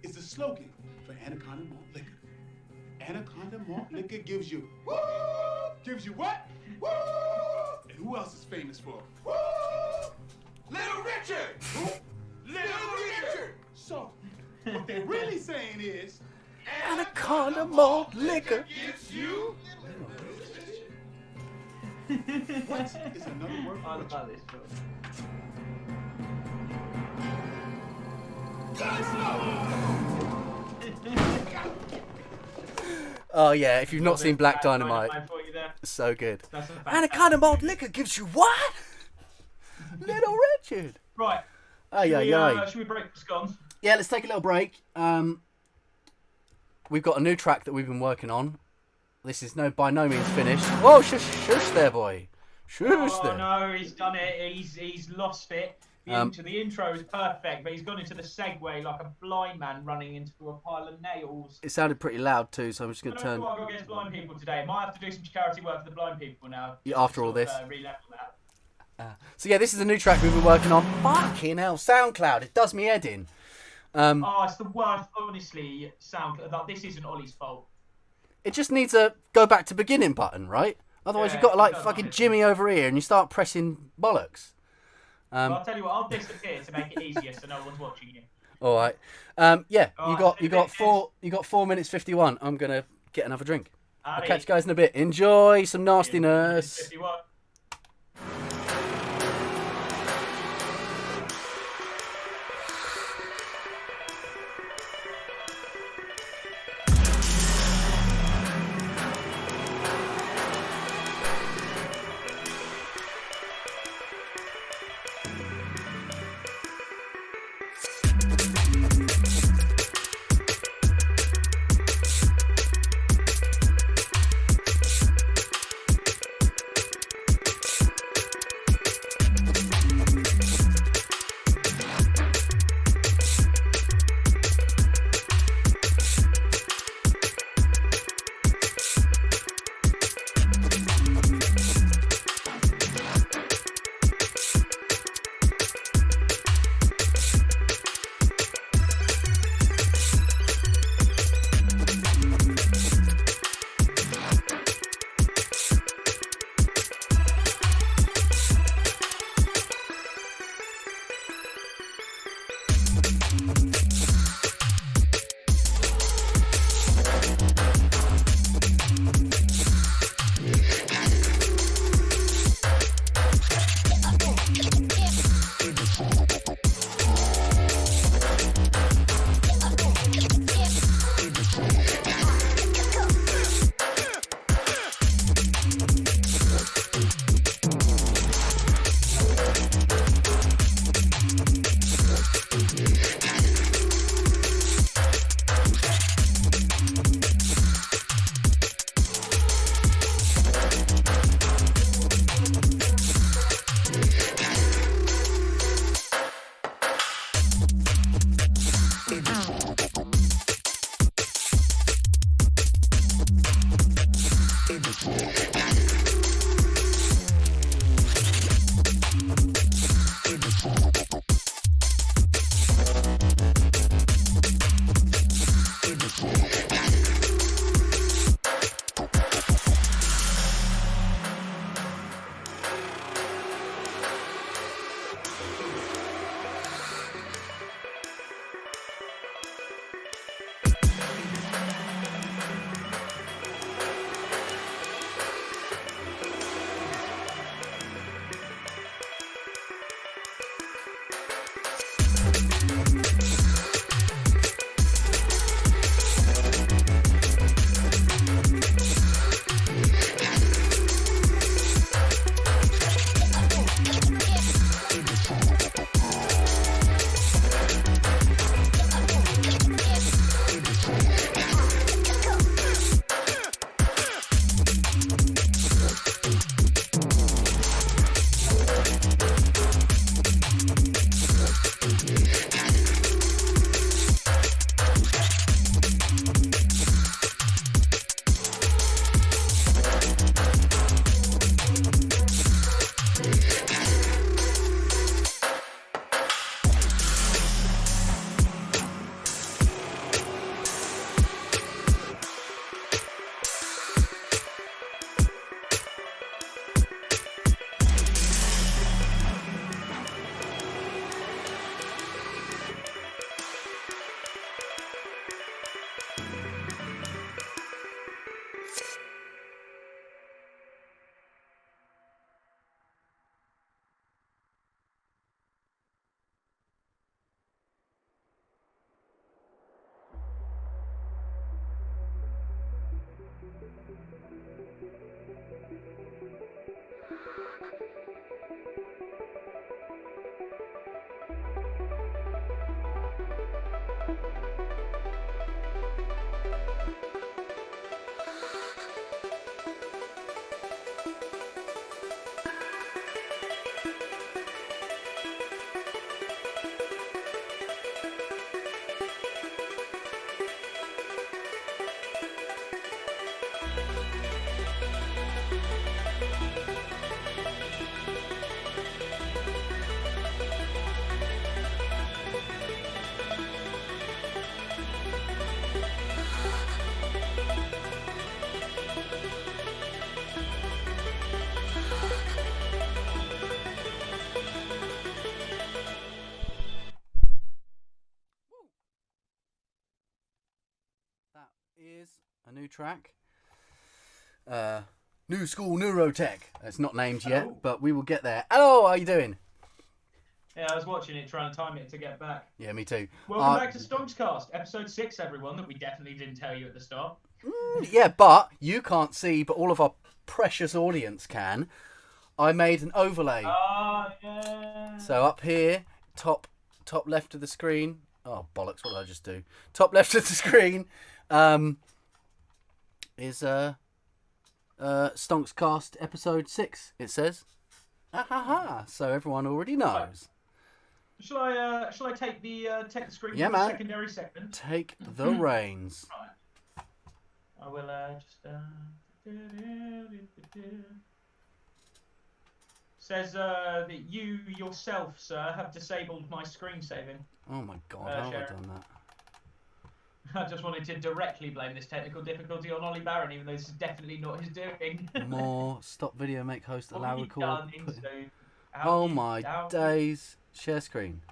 It's a slogan for Anaconda Malt Liquor. Anaconda Malt Liquor gives you woo! Gives you what? Woo! And who else is famous for? Woo! Little Richard! Who? Little Richard! So, what they're really saying is Anaconda Malt Liquor gives you what is another word for love this film. Oh yeah, if you've not seen Black Dynamite, so good. Anaconda Malt Liquor gives you what? Little Richard. Right. Should we break for scones? Yeah, let's take a little break. We've got a new track that we've been working on. This is by no means finished. Whoa, shush there, boy. Shush there. Oh no, he's done it. He's lost it. The intro is perfect, but he's gone into the segue like a blind man running into a pile of nails. It sounded pretty loud too, so I'm just going to turn... I've got against blind people today. Might have to do some charity work for the blind people now. After all this. Re-level that. So yeah, this is a new track we've been working on. Fucking hell, SoundCloud, it does me head in. Oh, it's the worst, honestly. This isn't Ollie's fault. It just needs a go back to beginning button, right? Otherwise, you've got to like fucking Jimmy over here, and you start pressing bollocks. Well, I'll tell you what. I'll disappear to make it easier, so no one's watching you. All right. Yeah, you got 4 minutes 51. I'm gonna get another drink. I'll catch you guys in a bit. Enjoy some nastiness. 51. is a new track. New School Neurotech. It's not named yet, but we will get there. Hello, how are you doing? Yeah, I was watching it, trying to time it to get back. Yeah, me too. Welcome back to STONXCAST, episode 6, everyone, that we definitely didn't tell you at the start. Yeah, but you can't see, but all of our precious audience can. I made an overlay. Yeah. So up here, top left of the screen. Oh, bollocks, what did I just do? Top left of the screen is STONXCAST episode 6, it says. So everyone already knows. Shall I take the screen Yeah, for man. a secondary segment? Take the reins. Right. I will says that you yourself, sir, have disabled my screen saving. Oh my god, how have I Sharon. done that? I just wanted to directly blame this technical difficulty on Ollie Barron, even though this is definitely not his doing. More, stop video, make host, What allow have you record. done put- into- Oh you my down- days. Share screen.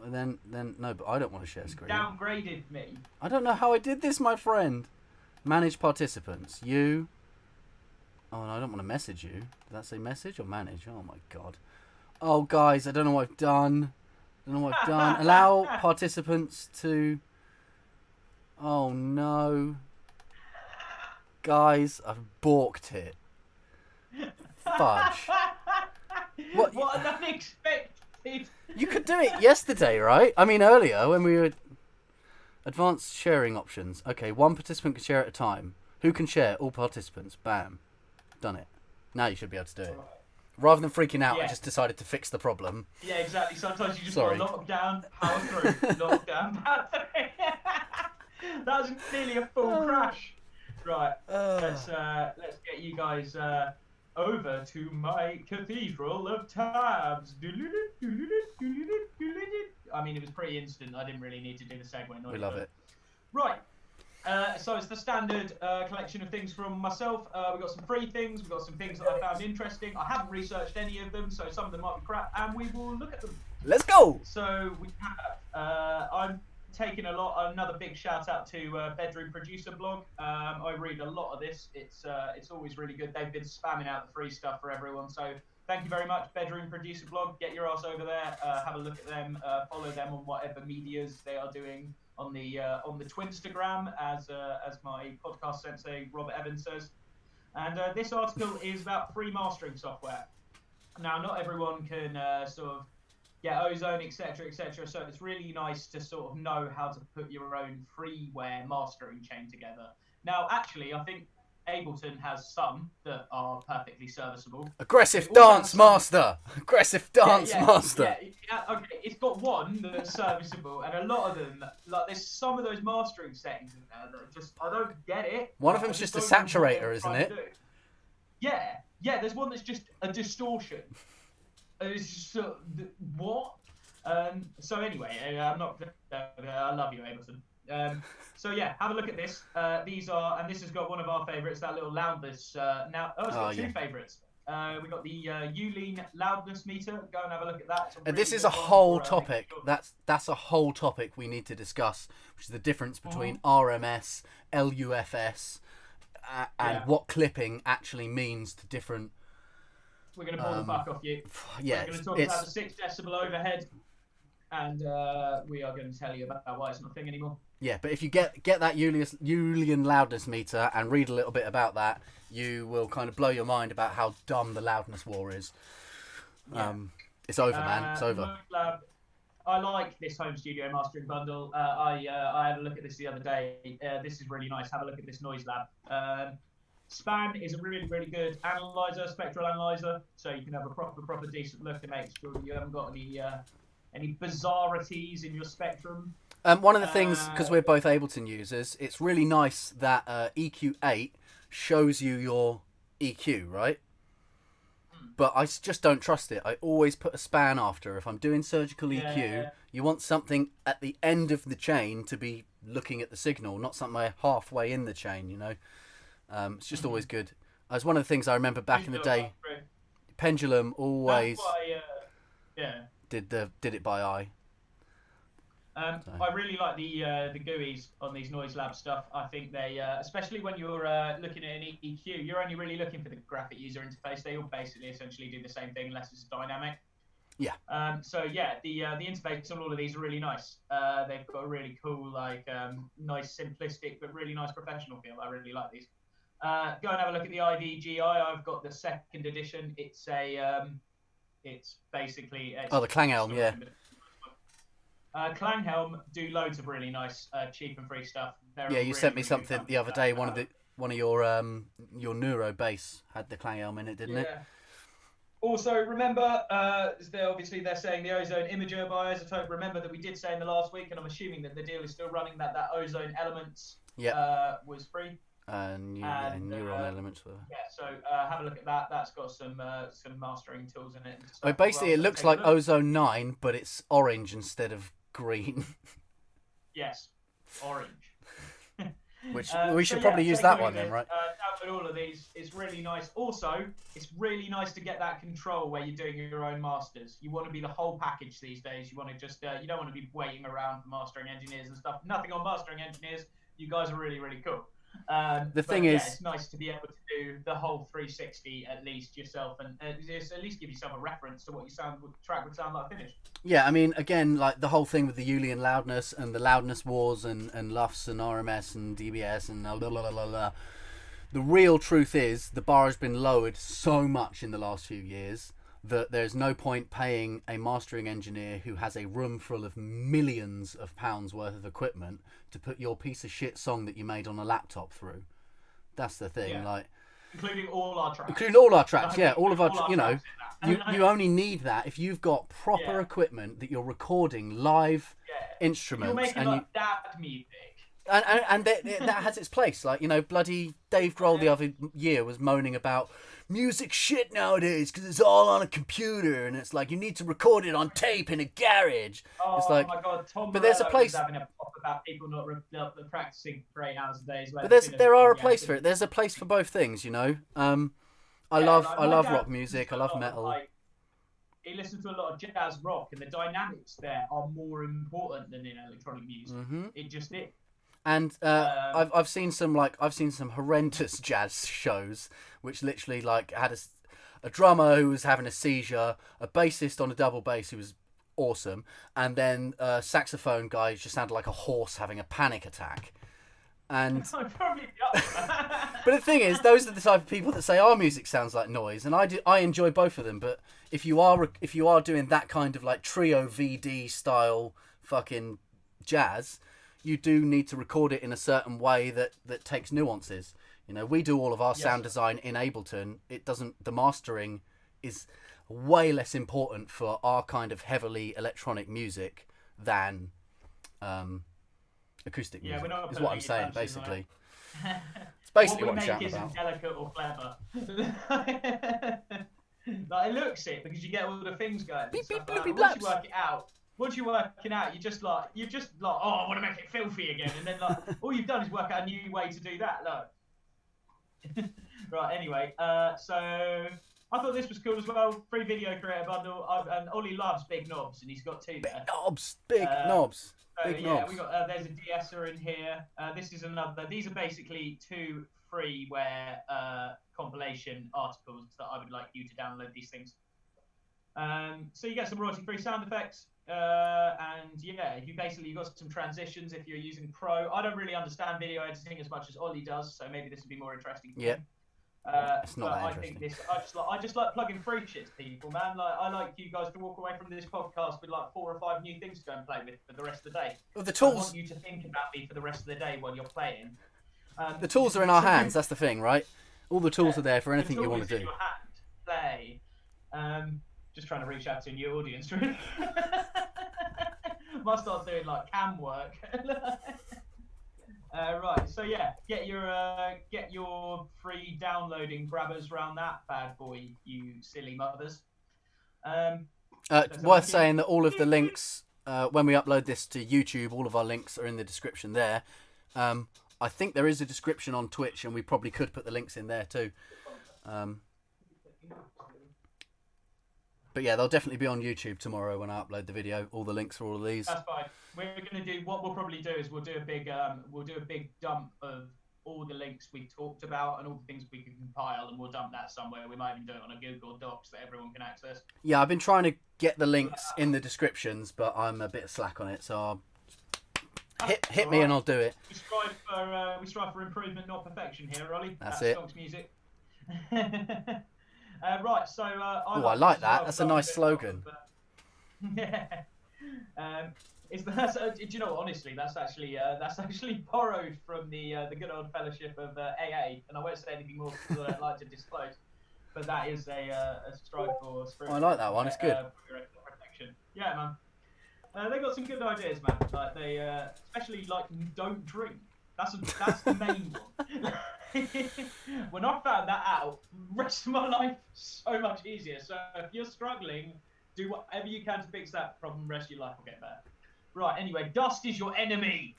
Then no, but I don't want to share screen. Downgraded me. I don't know how I did this, my friend. Manage participants. You. Oh, and I don't want to message you. Did that say message or manage? Oh my god. Oh, guys, I don't know what I've done. Allow participants to. Oh no. Guys, I've balked it. Fudge. What? What an unexpected. You could do it yesterday, right? I mean, earlier when we were advanced sharing options. Okay, one participant can share at a time. Who can share? All participants. Bam. Done it. Now you should be able to do it. Rather than freaking out, I Yeah. just decided to fix the problem. Yeah, exactly. Sometimes you just Sorry. got to lock down, power through, lock down, power through. That was nearly a full crash. Right. Let's get you guys over to my cathedral of tabs. I mean, it was pretty instant. I didn't really need to do the segue. We love it. Right. So it's the standard collection of things from myself. We've got some free things. We've got some things that I found interesting. I haven't researched any of them, so some of them might be crap, and we will look at them. Let's go! So we have, I'm taking another big shout out to Bedroom Producer Blog. I read a lot of this. It's always really good. They've been spamming out the free stuff for everyone. So thank you very much, Bedroom Producer Blog. Get your ass over there. Have a look at them. Follow them on whatever medias they are doing on the Twinstagram, as my podcast sensei Robert Evans says. And this article is about free mastering software. Now, not everyone can sort of get Ozone, etc., etc. So it's really nice to sort of know how to put your own freeware mastering chain together. Now, actually, I think Ableton has some that are perfectly serviceable. Aggressive It also dance has master! Aggressive dance master! Yeah, okay, it's got one that's serviceable, and a lot of them, like there's some of those mastering settings in there that just, I don't get it. One of I them's just a don't know what saturator, they're isn't trying it? to do. Yeah, there's one that's just a distortion. And it's just what? So anyway, I'm not. I love you, Ableton. So yeah, have a look at this. These are, and this has got one of our favourites, that little loudness. It's got two favourites. We got the Ulean loudness meter. Go and have a look at that. It's a And this really is a good one whole for, topic. making sure- That's a whole topic we need to discuss, which is the difference between RMS, LUFS, and what clipping actually means to different. We're going to pull the fuck off you. Yeah, We're going to talk about the 6 decibel overhead, and we are going to tell you about why it's not a thing anymore. Yeah, but if you get that Ulean loudness meter and read a little bit about that, you will kind of blow your mind about how dumb the loudness war is. Yeah. It's over, man. It's over. Lab, I like this home studio mastering bundle. I had a look at this the other day. This is really nice. Have a look at this Noise Lab. Span is a really, really good analyzer, spectral analyzer, so you can have a proper decent look and make sure you haven't got any bizarrities in your spectrum. One of the things, because we're both Ableton users, it's really nice that EQ8 shows you your EQ, right? But I just don't trust it. I always put a span after. If I'm doing surgical EQ, you want something at the end of the chain to be looking at the signal, not somewhere halfway in the chain, you know? It's just always good. It's one of the things I remember back in the day. Pendulum always did it by eye. I really like the GUIs on these Noise Lab stuff. I think they, especially when you're looking at an EQ, you're only really looking for the graphic user interface. They all basically essentially do the same thing unless it's dynamic. Yeah. So yeah, the interface on all of these are really nice. They've got a really cool, like, nice, simplistic but really nice professional feel. I really like these. Go and have a look at the IVGI. I've got the second edition. It's a, it's basically the Klanghelm, yeah. Klanghelm do loads of really nice, cheap and free stuff. Yeah, you really, sent me really something the other day. One of your Neuro bass had the Klanghelm in it, didn't it? Also, remember, they're saying the Ozone Imager by Isotope. Remember that we did say in the last week, and I'm assuming that the deal is still running, that Ozone Elements was free. And Neuron Elements were. Yeah, so have a look at that. That's got some mastering tools in it. Basically, it looks like Ozone 9, but it's orange instead of green. Yes, orange. Which we should probably use that one then, right? Download all of these. It's really nice. Also, it's really nice to get that control where you're doing your own masters. You want to be the whole package these days. You want to just you don't want to be waiting around for mastering engineers and stuff. Nothing on mastering engineers. You guys are really, really cool. The thing is, it's nice to be able to do the whole 360 at least yourself, and just at least give yourself a reference to what your track would sound like finished. Yeah, I mean, again, like the whole thing with the Ulian loudness and the loudness wars and LUFS and RMS and DBS and blah, blah, blah, blah, blah. The real truth is the bar has been lowered so much in the last few years that there's no point paying a mastering engineer who has a room full of millions of pounds worth of equipment to put your piece of shit song that you made on a laptop through. That's the thing, like including all our tracks. Including all our tracks, yeah, all of our, you know, you only need that if you've got proper equipment that you're recording live instruments. You're making like that music. And that has its place. Like, you know, bloody Dave Grohl the other year was moaning about music shit nowadays because it's all on a computer and it's like you need to record it on tape in a garage. Oh, it's like, my God, Tom but there's a place having a pop about people not practicing for 8 hours a day. But there are a place for it. There's a place for both things, you know. I love rock music. I love metal. He listens to a lot of jazz rock, and the dynamics there are more important than in electronic music. Mm-hmm. It just is. And I've seen some horrendous jazz shows which literally like had a drummer who was having a seizure, a bassist on a double bass who was awesome, and then a saxophone guy who just sounded like a horse having a panic attack. And I'd probably be up for that. But the thing is, those are the type of people that say our music sounds like noise, and I enjoy both of them. But if you are doing that kind of like trio VD style fucking jazz, you do need to record it in a certain way that takes nuances. You know, we do all of our sound design in Ableton. The mastering is way less important for our kind of heavily electronic music than acoustic music. We're not is what I'm saying, basically. It's basically what I'm we make shouting isn't about. delicate or clever. Like, it looks it because you get all the things going. Beep, beep, Like, bloopy, once blaps. you work it out, you're just like, oh, I want to make it filthy again, and then like all you've done is work out a new way to do that. Look. Right. Anyway, so I thought this was cool as well. Free video creator bundle, and Ollie loves big knobs, and he's got 2 there. Big knobs. So, Big yeah, knobs. we got there's a de-esser in here. This is another. These are basically 2 freeware compilation articles that I would like you to download these things. So you get some royalty-free sound effects, and yeah, you got some transitions if you're using Pro. I don't really understand video editing as much as Ollie does, so maybe this would be more interesting. Yeah. It's not that I interesting. think I just like plugging free shit to people, man. Like, I like you guys to walk away from this podcast with like 4 or 5 new things to go and play with for the rest of the day. Well, the I tools. want you to think about me for the rest of the day while you're playing. The tools are in our hands. That's the thing, right? All the tools are there for anything you want to do. Your hand. Play. Just trying to reach out to a new audience. Really. Must start doing like cam work. Right. So yeah, get your free downloading grabbers around that bad boy, you silly mothers. Worth saying that all of the links, when we upload this to YouTube, all of our links are in the description there. I think there is a description on Twitch, and we probably could put the links in there too. But yeah, they'll definitely be on YouTube tomorrow when I upload the video. All the links for all of these. That's fine. We're gonna do what we'll probably do is we'll do a big dump of all the links we talked about and all the things we can compile, and we'll dump that somewhere. We might even do it on a Google Docs that everyone can access. Yeah, I've been trying to get the links in the descriptions, but I'm a bit slack on it, so hit me and I'll do it. We strive for improvement, not perfection here, Ollie. That's it. Stonx music. Right, so I like that. That's a nice slogan. Yeah. Do you know what? Honestly, that's actually borrowed from the good old fellowship of AA, and I won't say anything more because I don't like to disclose. But that is a strive for spiritual. I like that one. It's good. Reflection. Yeah, man. They got some good ideas, man. Like they, especially like don't drink. That's the main one. When I found that out, the rest of my life so much easier. So if you're struggling, do whatever you can to fix that problem. The rest of your life will get better. Right. Anyway, dust is your enemy.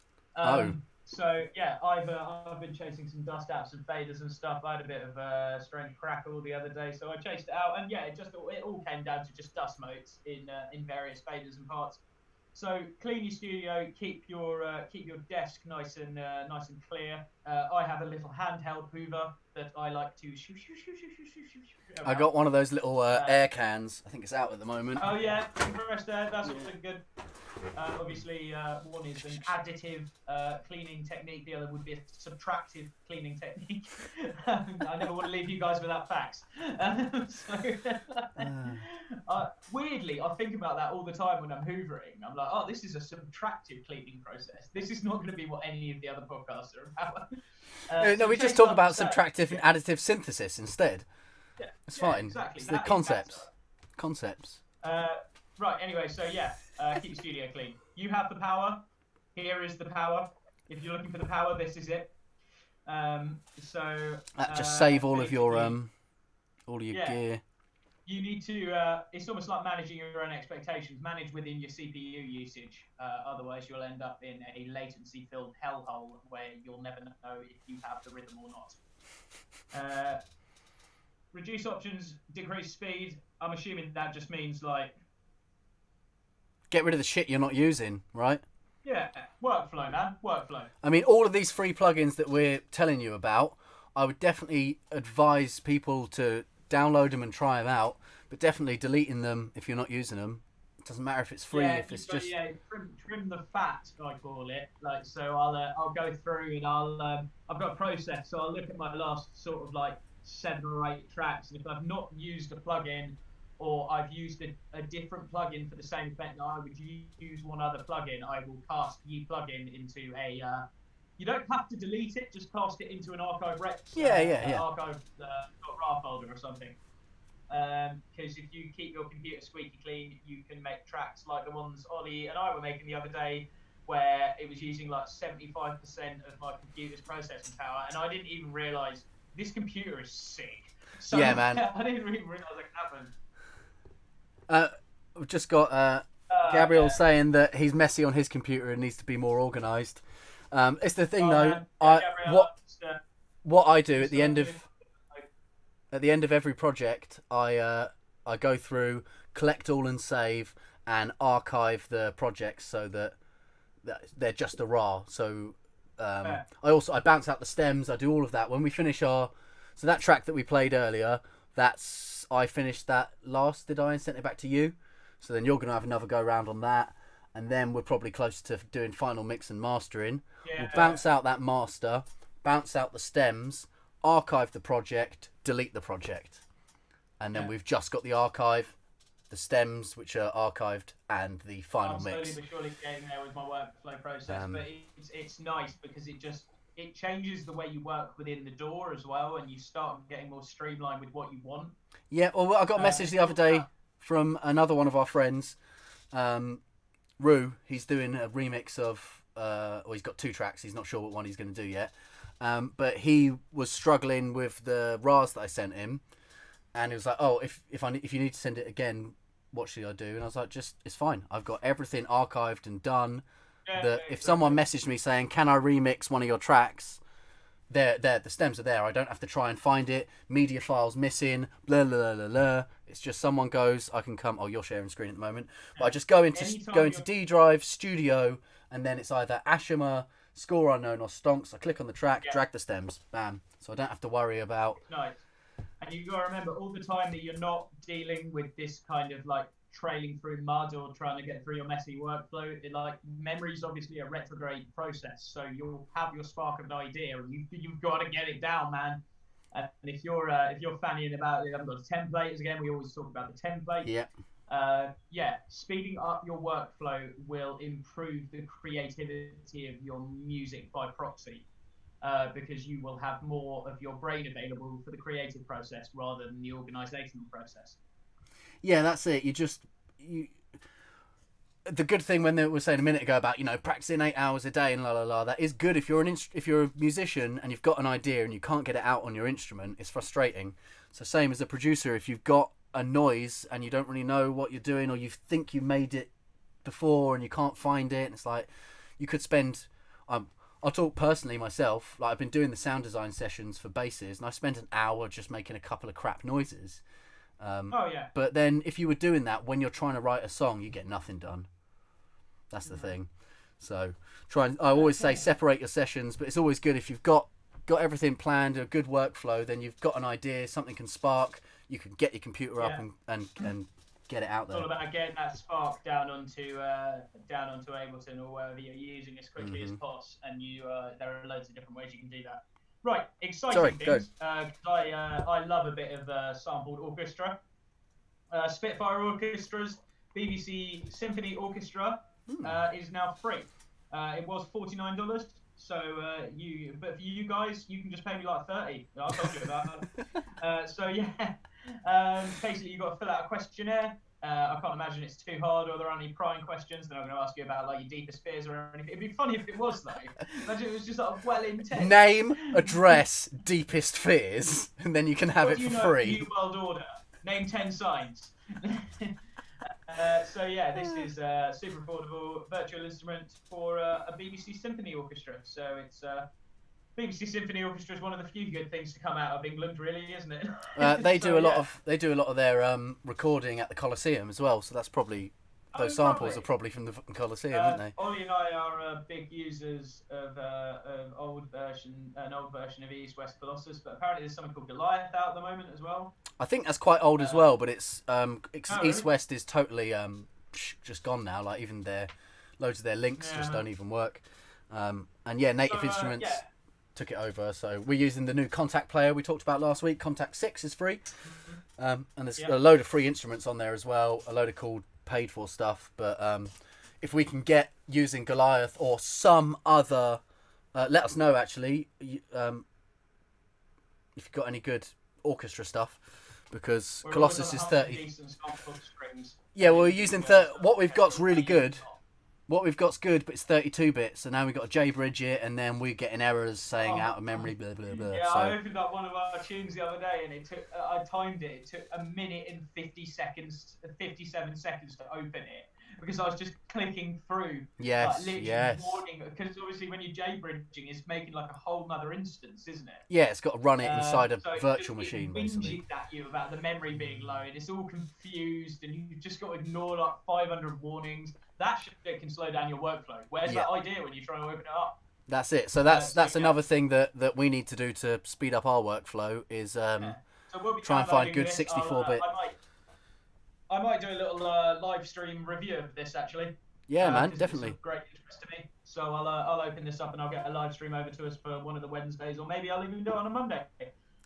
So yeah, I've been chasing some dust apps and faders and stuff. I had a bit of a strange crackle the other day, so I chased it out, and yeah, it all came down to just dust motes in various faders and parts. So clean your studio, keep your desk nice and clear. I have a little handheld Hoover that I like to shoo. I got one of those little air cans. I think it's out at the moment. Oh yeah, compressed air. That's also good. Obviously, one is an additive cleaning technique. The other would be a subtractive cleaning technique. I never want to leave you guys without facts. Weirdly, I think about that all the time when I'm hoovering. I'm like, oh, this is a subtractive cleaning process. This is not going to be what any of the other podcasts are about. No, we just talk about subtractive and additive synthesis instead. Yeah, it's fine. Exactly. It's the concepts. Right, anyway, so yeah, keep your studio clean. You have the power. Here is the power. If you're looking for the power, this is it. Just save all of your gear. You need to. It's almost like managing your own expectations. Manage within your CPU usage. Otherwise, you'll end up in a latency-filled hellhole where you'll never know if you have the rhythm or not. Reduce options, decrease speed. I'm assuming that just means like get rid of the shit you're not using, right? Yeah, workflow, man. Workflow. I mean, all of these free plugins that we're telling you about, I would definitely advise people to download them and try them out, but definitely deleting them if you're not using them. It doesn't matter if it's free, if it's just... Yeah, trim the fat, I call it. Like, so I'll go through and I've got a process, so I'll look at my last sort of like 7 or 8 tracks, and if I've not used a plugin, or I've used a different plugin for the same effect that I would use one other plugin, I will cast the plugin into a... you don't have to delete it, just cast it into an archive rex. Archive.rar folder or something. Because if you keep your computer squeaky clean, you can make tracks like the ones Ollie and I were making the other day, where it was using like 75% of my computer's processing power, and I didn't even realise this computer is sick. So yeah, man. I didn't even realise that happened. We've just got Gabriel saying that he's messy on his computer and needs to be more organised. It's the thing though. What I do at the end of every project, I go through, collect all and save, and archive the projects so that they're just a RAR. So I bounce out the stems. I do all of that when we finish so that track that we played earlier. I finished that last, did I, and sent it back to you. So then you're going to have another go around on that. And then we're probably close to doing final mix and mastering. Yeah. We'll bounce out that master, bounce out the stems, archive the project, delete the project. And then we've just got the archive, the stems, which are archived, and the final mix. I'm slowly but surely getting there with my workflow process. But it's nice because it changes the way you work within the door as well, and you start getting more streamlined with what you want. Yeah, well, I got a message the other day from another one of our friends, Rue. He's doing a remix of, he's got 2 tracks. He's not sure what one he's going to do yet. But he was struggling with the RARs that I sent him, and he was like, "Oh, if you need to send it again, what should I do?" And I was like, it's fine. I've got everything archived and done. If someone messaged me saying, "Can I remix one of your tracks?" the stems are there. I don't have to try and find it. Media files missing. Blah blah blah blah. It's just someone goes. I can come. Oh, you're sharing screen at the moment. But I just go into D drive Studio, and then it's either Ashima, Score Unknown, or Stonx. I click on the track, drag the stems, bam. So I don't have to worry about. Nice. And you've got to remember all the time that you're not dealing with this kind of like trailing through mud or trying to get through your messy workflow. Memory is obviously a retrograde process, so you'll have your spark of an idea, and you've got to get it down, man. And if you're fannying about, you haven't got a template. Again, we always talk about the template. Yeah. Speeding up your workflow will improve the creativity of your music by proxy. Because you will have more of your brain available for the creative process rather than the organisational process. Yeah, that's it. The good thing when they were saying a minute ago about practicing 8 hours a day and that is good if you're if you're a musician and you've got an idea and you can't get it out on your instrument. It's frustrating. So same as a producer, if you've got a noise and you don't really know what you're doing, or you think you made it before and you can't find it, and it's like you could spend. I'll talk personally myself. Like, I've been doing the sound design sessions for basses, and I spent an hour just making a couple of crap noises. But then if you were doing that when you're trying to write a song, you get nothing done. That's the thing. So I always say separate your sessions, but it's always good if you've got everything planned, a good workflow, then you've got an idea, something can spark, you can get your computer up and get it out there. It's all about getting that spark down onto Ableton or wherever you're using as quickly as possible, and there are loads of different ways you can do that. Right, exciting things. I love a bit of sampled orchestra. Spitfire Orchestras, BBC Symphony Orchestra is now free. It was $49. So but for you guys, you can just pay me like 30. I told you about that. Basically you've got to fill out a questionnaire. I can't imagine it's too hard, or there are any prying questions. They're not going to ask you about like your deepest fears or anything. It'd be funny if it was though. Imagine it was just like well intense. Name, address, deepest fears, and then you can have it for free. New World Order. Name 10 signs. This is super affordable virtual instrument for a BBC Symphony Orchestra. So it's BBC Symphony Orchestra is one of the few good things to come out of England, really, isn't it? They do a lot of their recording at the Coliseum as well. So that's probably those samples are probably from the fucking Coliseum, aren't they? Ollie and I are big users of an old version of East West Colossus, but apparently there's something called Goliath out at the moment as well. I think that's quite old as well, but it's really? East West is totally just gone now. Like even loads of their links just don't even work. Native Instruments took it over. So we're using the new Contact player we talked about last week. Contact 6 is free, and there's a load of free instruments on there as well. A load of cool paid for stuff. But if we can get using Goliath or some other, let us know actually. If you've got any good orchestra stuff. Because Colossus is 30. Yeah, well, we're using what we've got's really good. What we've got's good, but it's 32 bits. So now we've got to JBridge it, and then we're getting errors saying out of memory, blah blah blah. Yeah, so. I opened up one of our tunes the other day, and I timed it. It took 1 minute and 57 seconds to open it. Because I was just clicking through, warning. Because obviously, when you're JBridging, it's making like a whole other instance, isn't it? Yeah, it's got to run it inside a virtual machine, basically. It at you about the memory being low, and it's all confused, and you've just got to ignore like 500 warnings. That shit can slow down your workflow. Where's that idea when you're trying to open it up? That's it. So that's another thing that we need to do to speed up our workflow is so we'll try and find good 64-bit. I might do a little live stream review of this actually. Yeah, man, definitely. It's of great interest to me. So I'll open this up and I'll get a live stream over to us for one of the Wednesdays, or maybe I'll even do it on a Monday.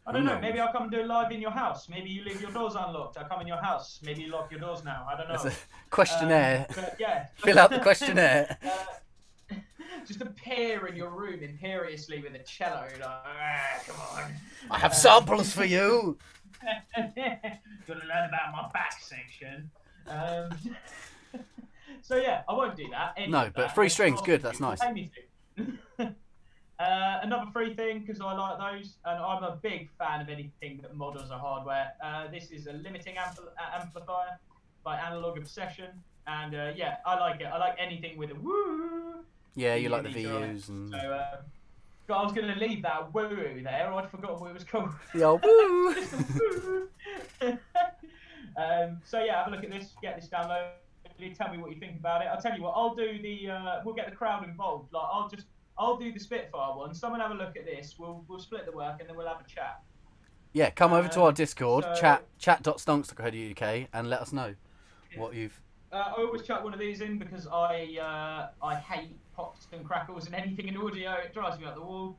I don't know. Maybe I'll come and do it live in your house. Maybe you leave your doors unlocked. I'll come in your house. Maybe you lock your doors now. I don't know. It's a questionnaire. Yeah. Fill out the questionnaire. Just appear in your room imperiously with a cello. Like, come on. I have samples for you. Gotta learn about my back section. So yeah, I won't do that. No, but free strings, good. That's nice. Another free thing, because I like those, and I'm a big fan of anything that models a hardware. This is a limiting amplifier by Analog Obsession, and I like it. I like anything with a woo. Yeah, you like the VUs and. So God, I was going to leave that woo there. I'd forgotten what it was called. The old woo. So yeah, have a look at this. Get this downloaded. Tell me what you think about it. I'll tell you what. I'll do the. We'll get the crowd involved. Like I'll do the Spitfire one. Someone have a look at this. We'll split the work and then we'll have a chat. Yeah, come over to our Discord, so- chat.stonx.co.uk, and let us know what you've. I always chuck one of these in because I hate pops and crackles and anything in audio. It drives me up the wall.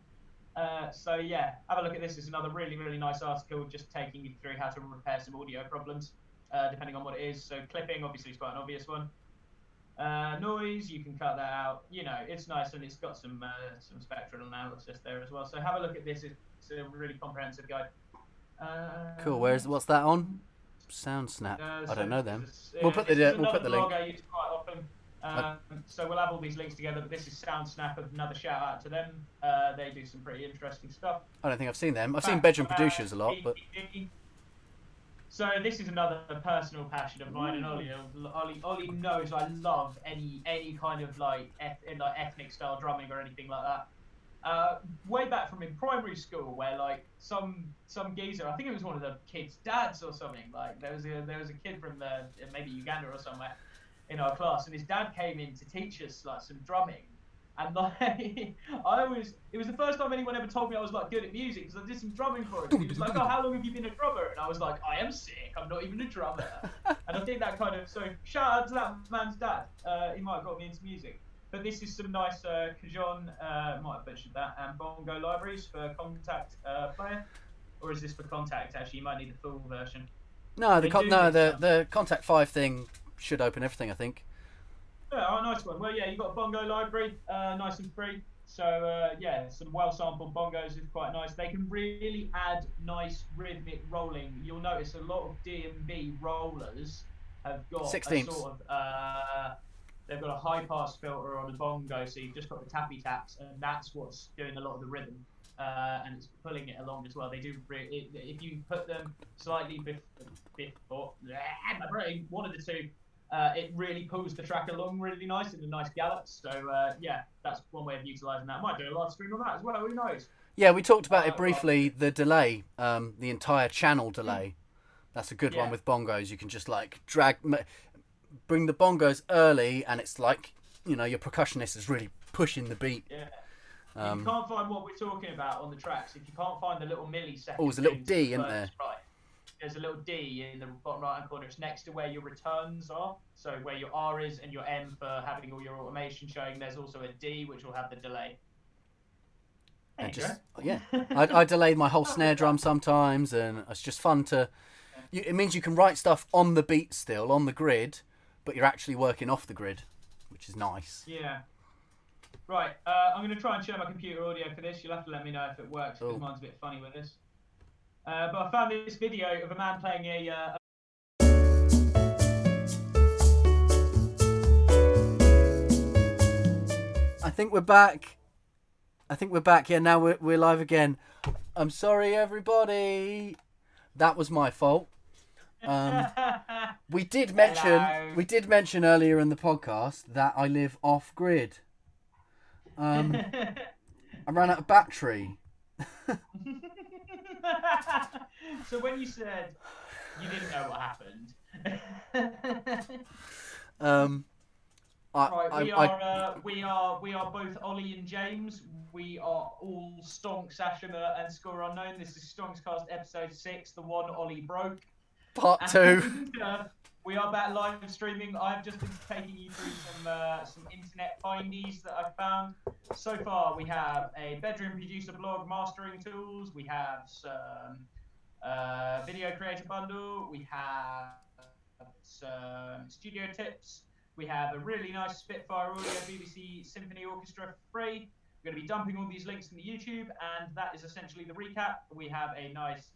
So yeah, have a look at this. It's another really, really nice article just taking you through how to repair some audio problems, depending on what it is. So clipping, obviously, is quite an obvious one. Noise, you can cut that out. You know, it's nice and it's got some spectral analysis there as well. So have a look at this. It's a really comprehensive guide. Cool. What's that on? Sound Snap. I don't know them. We'll put the link. I use quite often. So we'll have all these links together. But this is Sound Snap. Another shout out to them. They do some pretty interesting stuff. I don't think I've seen them. I've seen Bedroom Producers a lot, but. So this is another personal passion of mine, and Ollie knows I love any kind of like ethnic style drumming or anything like that. Way back from in primary school, where like some geezer, I think it was one of the kids' dads or something. Like there was a kid from maybe Uganda or somewhere in our class, and his dad came in to teach us like some drumming. And like it was the first time anyone ever told me I was like good at music because I did some drumming for him. And he was like, "Oh, how long have you been a drummer?" And I was like, "I am sick. I'm not even a drummer." And I think that kind of shout out to that man's dad. He might have got me into music. But this is some nice cajon, might have butchered that, and bongo libraries for Contact player, or is this for Contact? Actually, you might need the full version. No, the Contact 5 thing should open everything, I think. Yeah, oh, nice one. Well, yeah, you've got a bongo library, nice and free. So, yeah, some well-sampled bongos is quite nice. They can really add nice rhythmic rolling. You'll notice a lot of D&B rollers have got 16ths. a sort of... they've got a high-pass filter on the bongo, so you've just got the tappy taps, and that's what's doing a lot of the rhythm. And it's pulling it along as well. They do if you put them slightly before my brain, one of the two, it really pulls the track along really nice in a nice gallop. So yeah, that's one way of utilising that. I might do a live stream on that as well. Who knows? Yeah, we talked about it briefly. The delay, the entire channel delay. That's a good one with bongos. You can just like bring the bongos early, and it's like your percussionist is really pushing the beat. Yeah. If you can't find what we're talking about on the tracks, if you can't find the little millisecond... Oh, there's a little D, isn't there? Right. There's a little D in the bottom right-hand corner. It's next to where your returns are. So where your R is and your M for having all your automation showing. There's also a D, which will have the delay. I delay my whole snare drum sometimes, and it's just fun to... It means you can write stuff on the beat still, on the grid, but you're actually working off the grid, which is nice. Yeah. Right, I'm going to try and share my computer audio for this. You'll have to let me know if it works, because mine's a bit funny with this. But I found this video of a man playing a... I think we're back. Yeah, now we're live again. I'm sorry, everybody. That was my fault. We did mention earlier in the podcast that I live off grid. I ran out of battery. So when you said you didn't know what happened, we are both Ollie and James. We are all Stonx, Ashimer, and Score Unknown. This is STONXCAST episode 6, the one Ollie broke. Part 2. We are back live streaming. I've just been taking you through some internet findies that I've found. So far, we have a bedroom producer blog mastering tools. We have some video creator bundle. We have some studio tips. We have a really nice Spitfire audio BBC Symphony Orchestra for free. We're going to be dumping all these links in the YouTube, and that is essentially the recap. We have a nice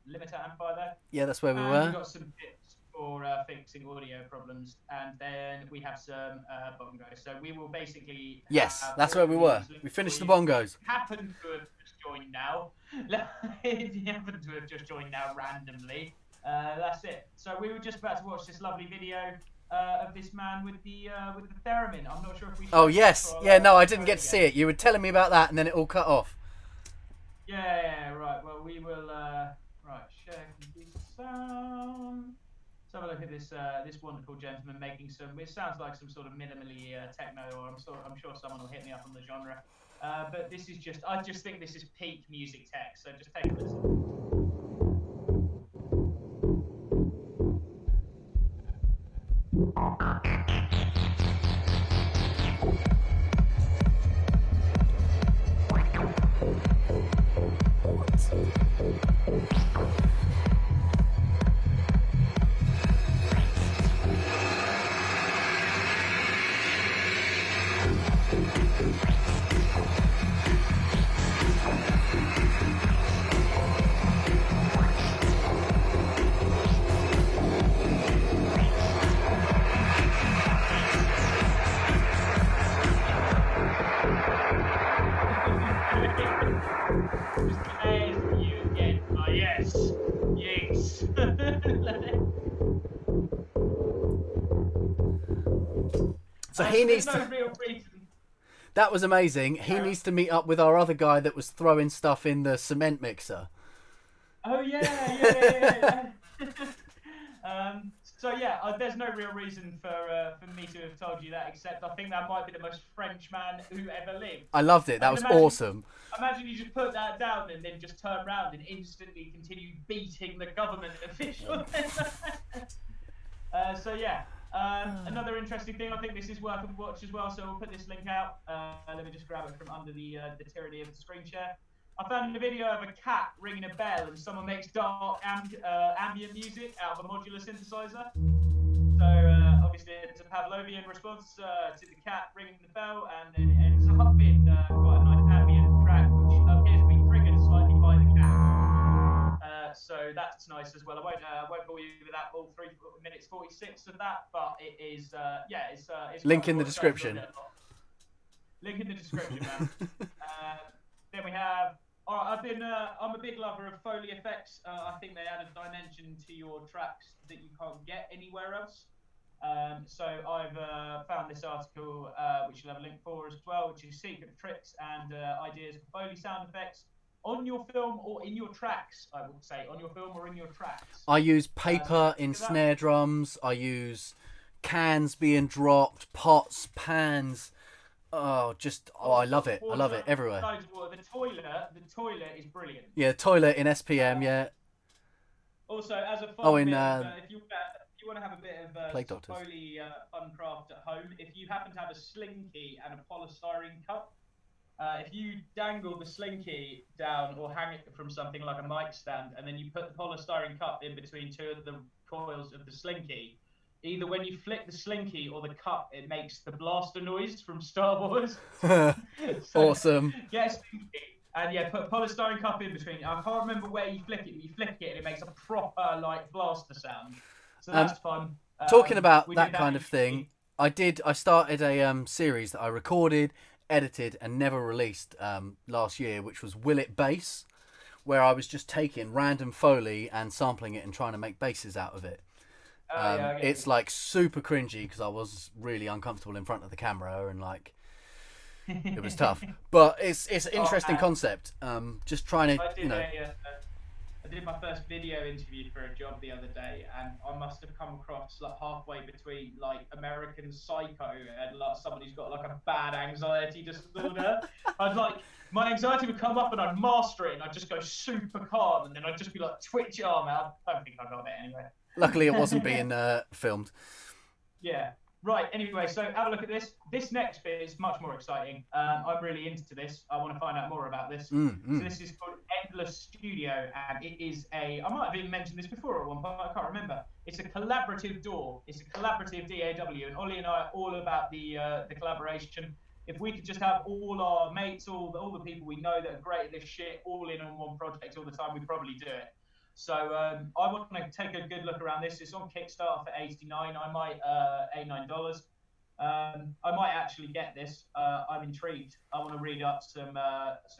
limiter amplifier there. Yeah, that's where we were. We've got some tips for fixing audio problems, and then we have some bongos. So we will basically... Yes, that's where we were. We finished the bongos. Happen to have just joined now. If you happen to have just joined now randomly, that's it. So we were just about to watch this lovely video. of this man with the theremin. I'm not sure if we. Oh yes, yeah. No, I didn't get to see it. You were telling me about that, and then it all cut off. Yeah, right. Well, we will. Right, share complete sound. Let's have a look at this this wonderful gentleman making some. It sounds like some sort of minimally techno, or I'm sure someone will hit me up on the genre. But this is just. I just think this is peak music tech. So just take a listen. So he needs no to. real reason. That was amazing. He needs to meet up with our other guy that was throwing stuff in the cement mixer. Oh yeah. So yeah, there's no real reason for me to have told you that, except I think that might be the most French man who ever lived. I loved it. That was awesome. Imagine you just put that down and then just turn around and instantly continue beating the government official. So yeah, another interesting thing. I think this is worth a watch as well. So we'll put this link out. Let me just grab it from under the tyranny of the screen share. I found a video of a cat ringing a bell and someone makes dark ambient music out of a modular synthesizer. So obviously it's a Pavlovian response to the cat ringing the bell, and then it ends up in quite a nice ambient track which appears to be triggered slightly by the cat. So that's nice as well. I won't bore you with that all 3 minutes 46 of that, but it is it's link in the description. Link in the description, man. Then we have. I'm a big lover of Foley effects. I think they add a dimension to your tracks that you can't get anywhere else. So I've found this article, which you'll have a link for as well, which is secret tricks and ideas for Foley sound effects on your film or in your tracks. I would say on your film or in your tracks. I use paper in snare drums. I use cans being dropped, pots, pans. I love it. I love it everywhere. The toilet is brilliant. Yeah, toilet in SPM. Yeah. Also, as a fun if you want to have a bit of Foley fun craft at home, if you happen to have a slinky and a polystyrene cup, if you dangle the slinky down or hang it from something like a mic stand, and then you put the polystyrene cup in between two of the coils of the slinky. Either when you flick the slinky or the cup, it makes the blaster noise from Star Wars. Awesome. Get a slinky and put a polystyrene cup in between. I can't remember where you flick it, but you flick it and it makes a proper blaster sound. So that's fun. Talking about that kind of thing, I started a series that I recorded, edited, and never released last year, which was Will It Bass, where I was just taking random Foley and sampling it and trying to make basses out of it. It's super cringy because I was really uncomfortable in front of the camera and it was tough. But it's an interesting concept. Just trying to, I did my first video interview for a job the other day, and I must have come across halfway between American Psycho and someone who's got a bad anxiety disorder. My anxiety would come up and I'd master it and I'd just go super calm, and then I'd just be twitch your arm out. I don't think I got it anyway. Luckily, it wasn't being filmed. Yeah. Right. Anyway, so have a look at this. This next bit is much more exciting. I'm really into this. I want to find out more about this. So this is called Endless Studio, and it is I might have even mentioned this before at one point, I can't remember. It's a collaborative DAW. It's a collaborative DAW, and Ollie and I are all about the collaboration. If we could just have all our mates, all the people we know that are great at this shit, all in on one project all the time, we'd probably do it. So I want to take a good look around this. It's on Kickstarter for $89. I might $89. I might actually get this. I'm intrigued. I want to read up some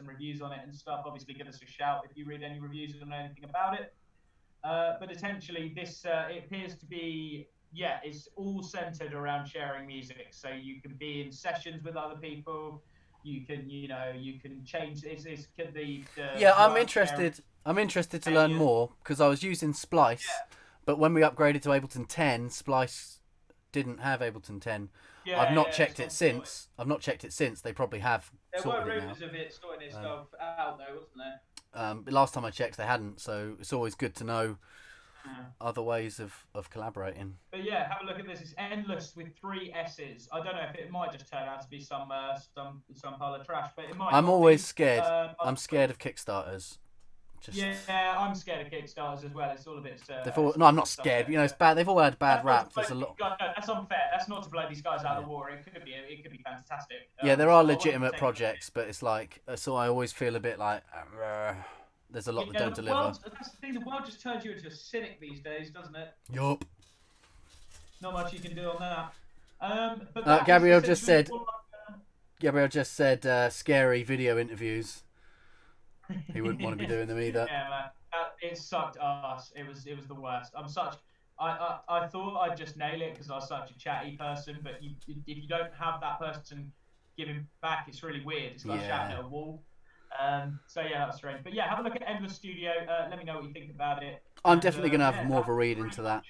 reviews on it and stuff. Obviously, give us a shout if you read any reviews or know anything about it. But essentially, this it appears to be it's all centered around sharing music. So you can be in sessions with other people. You can, you can change. It's could be the Yeah, I'm work interested. I'm interested to sharing. learn more because I was using Splice, but when we upgraded to Ableton 10, Splice didn't have Ableton 10. I've not checked it since. I've not checked it since. They probably have There were sorted it now. rumours of it sorting itself out, though, wasn't there? But last time I checked, they hadn't. So it's always good to know other ways of collaborating. But yeah, have a look at this. It's endless with 3 S's. I don't know if it might just turn out to be some pile of trash, but it might. I'm not always be. scared. I'm scared of Kickstarters. Yeah, I'm scared of Kickstarters as well. It's all a bit. No, I'm not scared. It's bad. They've all had bad rap. There's a lot. No, that's unfair. That's not to blow these guys out of the water. It could be fantastic. Yeah, there are legitimate projects, but it's like so. I always feel a bit like there's a lot that don't deliver. That's the thing. The world just turns you into a cynic these days, doesn't it? Yup. Not much you can do on that. But Gabrielle just said. Gabrielle just said scary video interviews. He wouldn't want to be doing them either. Yeah, man. It sucked ass. It was the worst. I thought I'd just nail it because I was such a chatty person, but if you don't have that person giving back, it's really weird. It's like shouting at a wall. So yeah, that's strange. But yeah, have a look at Endless Studio. Let me know what you think about it. I'm definitely going to have more of a read into that.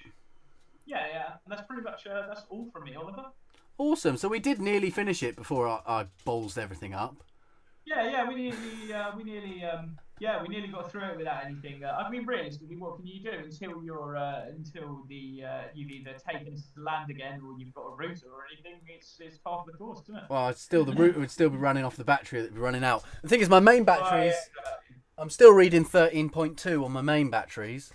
Yeah. And that's pretty much that's all from me, Oliver. Awesome. So we did nearly finish it before I ballsed everything up. Yeah, we nearly got through it without anything. I mean, realistically, what can you do until you've either taken to land again or you've got a router or anything? It's part of the course, isn't it? Well, the router would still be running off the battery that would be running out. The thing is, my main batteries. I'm still reading 13.2 on my main batteries.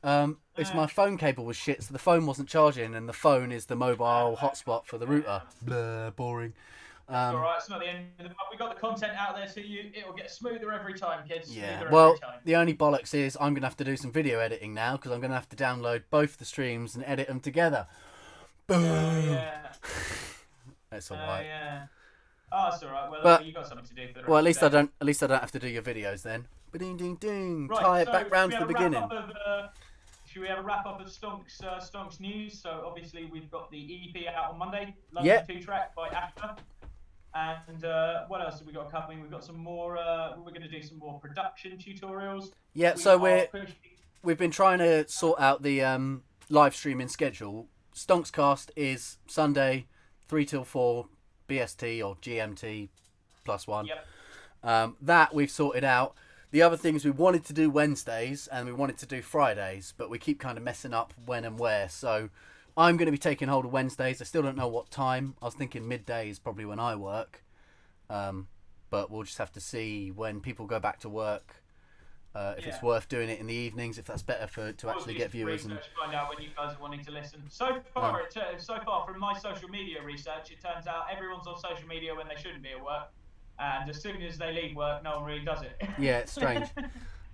It's my phone cable was shit, so the phone wasn't charging, and the phone is the mobile hotspot for the router. Blah, boring. It's alright, it's not the end of the month. We got the content out there to you. It'll get smoother every time, kids. Yeah, well, the only bollocks is I'm going to have to do some video editing now because I'm going to have to download both the streams and edit them together. Boom! Yeah. That's alright. Yeah. Oh, it's alright. Well, you got something to do for the rest well, at least of the day. I don't have to do your videos then. Ding ding ding. Right, Tie it so back round to should the we have a beginning. Should we have a wrap up of Stonx news? So obviously we've got the EP out on Monday, London 2-track by Asher. And what else have we got coming? We've got some more. We're going to do some more production tutorials. Yeah, we've been trying to sort out the live streaming schedule. STONXCAST is Sunday 3 till 4 BST or GMT +1. Yep. That we've sorted out. The other things we wanted to do Wednesdays and we wanted to do Fridays, but we keep kind of messing up when and where. So I'm going to be taking hold of Wednesdays. I still don't know what time. I was thinking midday is probably when I work. But we'll just have to see when people go back to work. If it's worth doing it in the evenings, if that's better to actually get viewers. And find out when you guys are wanting to listen. So far, from my social media research, it turns out everyone's on social media when they shouldn't be at work. And as soon as they leave work, no one really does it. Yeah, it's strange.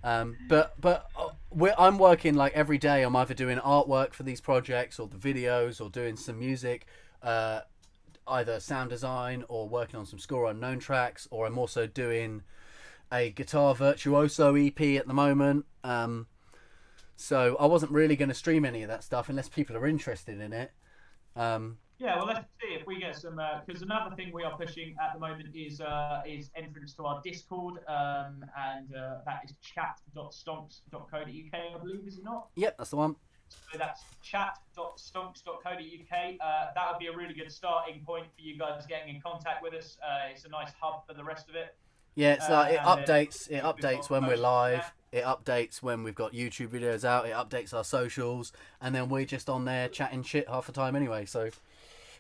But I'm working like every day. I'm either doing artwork for these projects or the videos or doing some music, either sound design or working on some score unknown tracks, or I'm also doing a guitar virtuoso EP at the moment. So I wasn't really going to stream any of that stuff unless people are interested in it. Yeah, well, let's see if we get some. Because another thing we are pushing at the moment is entrance to our Discord, and that is chat.stonx.co.uk, I believe, is it not? Yep, that's the one. So that's chat.stonx.co.uk. That would be a really good starting point for you guys getting in contact with us. It's a nice hub for the rest of it. Yeah, it's like it updates when we're live. It updates when we've got YouTube videos out. It updates our socials, and then we're just on there chatting shit half the time anyway. So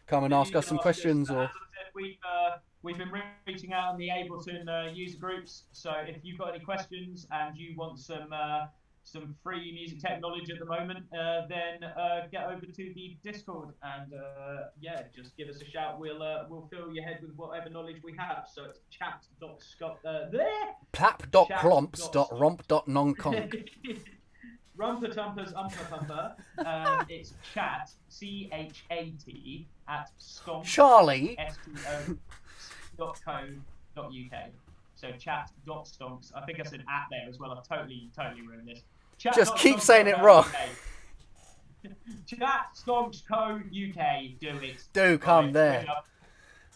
come and ask us some questions. Or we've been reaching out on the Ableton user groups. So if you've got any questions and you want some free music tech knowledge at the moment, then get over to the Discord and just give us a shout. We'll fill your head with whatever knowledge we have. So it's plap.clomps.romp.nonconk. Rumper-tumpers, umper-pumper. It's chat, CHAT, at Stonx, Charlie. STONX.co.uk. So chat.stonx. I think I said at there as well. I've totally ruined this. Just keep saying it wrong. Chat Stonx Co UK. Do it. Do come there.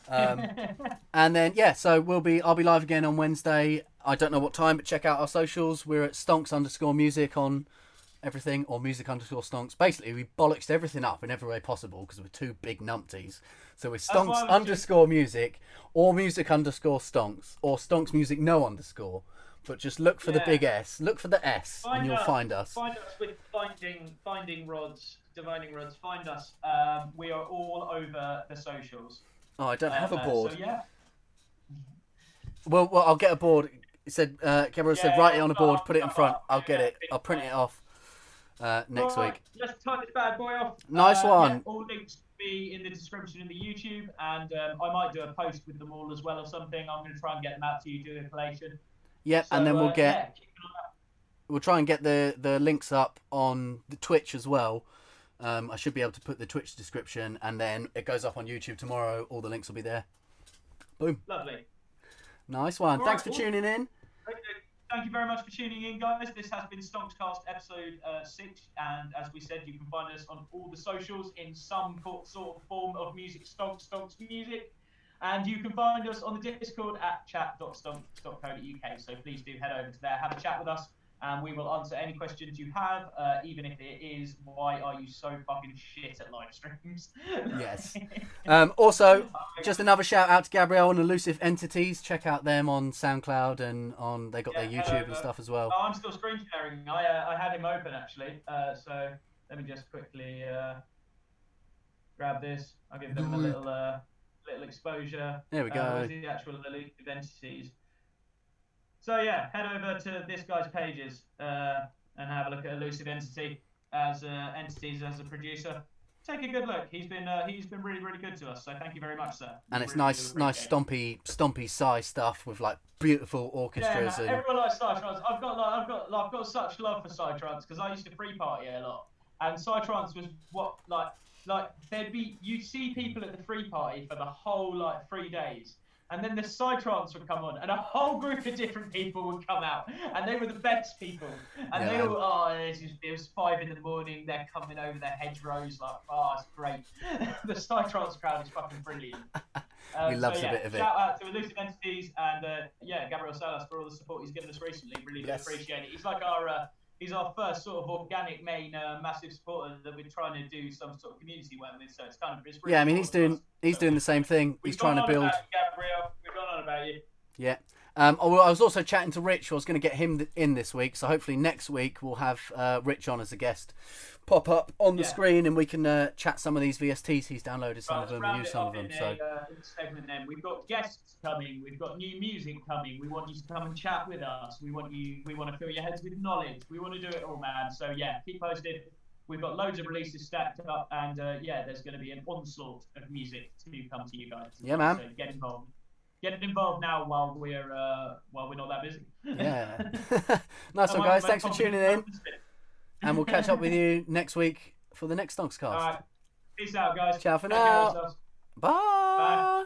Right. And then so I'll be live again on Wednesday. I don't know what time, but check out our socials. We're at Stonx_music on everything, or music_Stonx. Basically, we bollocksed everything up in every way possible because we're two big numpties. So we're Stonx_music or music_Stonx or Stonx music no underscore. But just look for the big S. Look for the S, and you'll find us. Find us with finding rods, divining rods. Find us. We are all over the socials. Oh, I don't have a board. So yeah. Well, I'll get a board. It said, Gabriel said, write it on a board, put it in front. I'll get it. I'll print it off next week. Let's type this bad boy off. Nice one. Yeah, all links will be in the description in the YouTube, and I might do a post with them all as well or something. I'm going to try and get them out to you, do a collation. Yep, So, and then we'll try and get the links up on the Twitch as well. I should be able to put the Twitch description, and then it goes up on YouTube tomorrow. All the links will be there. Boom. Lovely. Nice one. Thanks for tuning in. Thank you very much for tuning in, guys. This has been STONXCAST episode 6, and as we said, you can find us on all the socials in some sort of form of music, Stonx music. And you can find us on the Discord at chat.stonx.co.uk. So please do head over to there, have a chat with us, and we will answer any questions you have, even if it is, why are you so fucking shit at live streams? Yes. Also, just another shout out to Gabrielle and Elusive Entities. Check out them on SoundCloud and they got their YouTube and stuff as well. Oh, I'm still screen sharing. I had him open actually. So let me just quickly grab this. I'll give them a little exposure. There we go. The actual Elusive Entities. So yeah, head over to this guy's pages and have a look at Elusive Entity as Entities as a producer. Take a good look. He's been really good to us. So thank you very much, sir. And it's nice stompy Psy stuff with like beautiful orchestras. Yeah, everyone likes Psytrance. I've got such love for Psytrance because I used to free party a lot, and Psytrance was what you'd see people at the free party for the whole 3 days. And then the Psytrance would come on, and a whole group of different people would come out, and they were the best people. And they all, it was 5 in the morning, they're coming over their hedgerows, it's great. The Psytrance crowd is fucking brilliant. We love a bit of it. Shout out to Elusive Entities, and Gabriel Salas for all the support he's given us recently. Really do appreciate it. He's like he's our first sort of organic main massive supporter that we're trying to do some sort of community work with. So it's kind of really I mean he's doing the same thing. He's trying to build. Gabriel, we've gone on about you. Yeah. I was also chatting to Rich. I was going to get him in this week, so hopefully next week we'll have Rich on as a guest, pop up on the screen, and we can chat some of these VSTs he's downloaded, some of them, and use some of them. So segment then. We've got guests coming, we've got new music coming. We want you to come and chat with us. We want to fill your heads with knowledge. We want to do it all, man. So yeah, keep posted. We've got loads of releases stacked up, and there's going to be an onslaught of music to come to you guys. Yeah, man. So get involved. Get involved now while we're not that busy. Yeah. Nice one, guys. Thanks for tuning in. And we'll catch up with you next week for the next STONXCAST. All right. Peace out, guys. Ciao for now. Bye.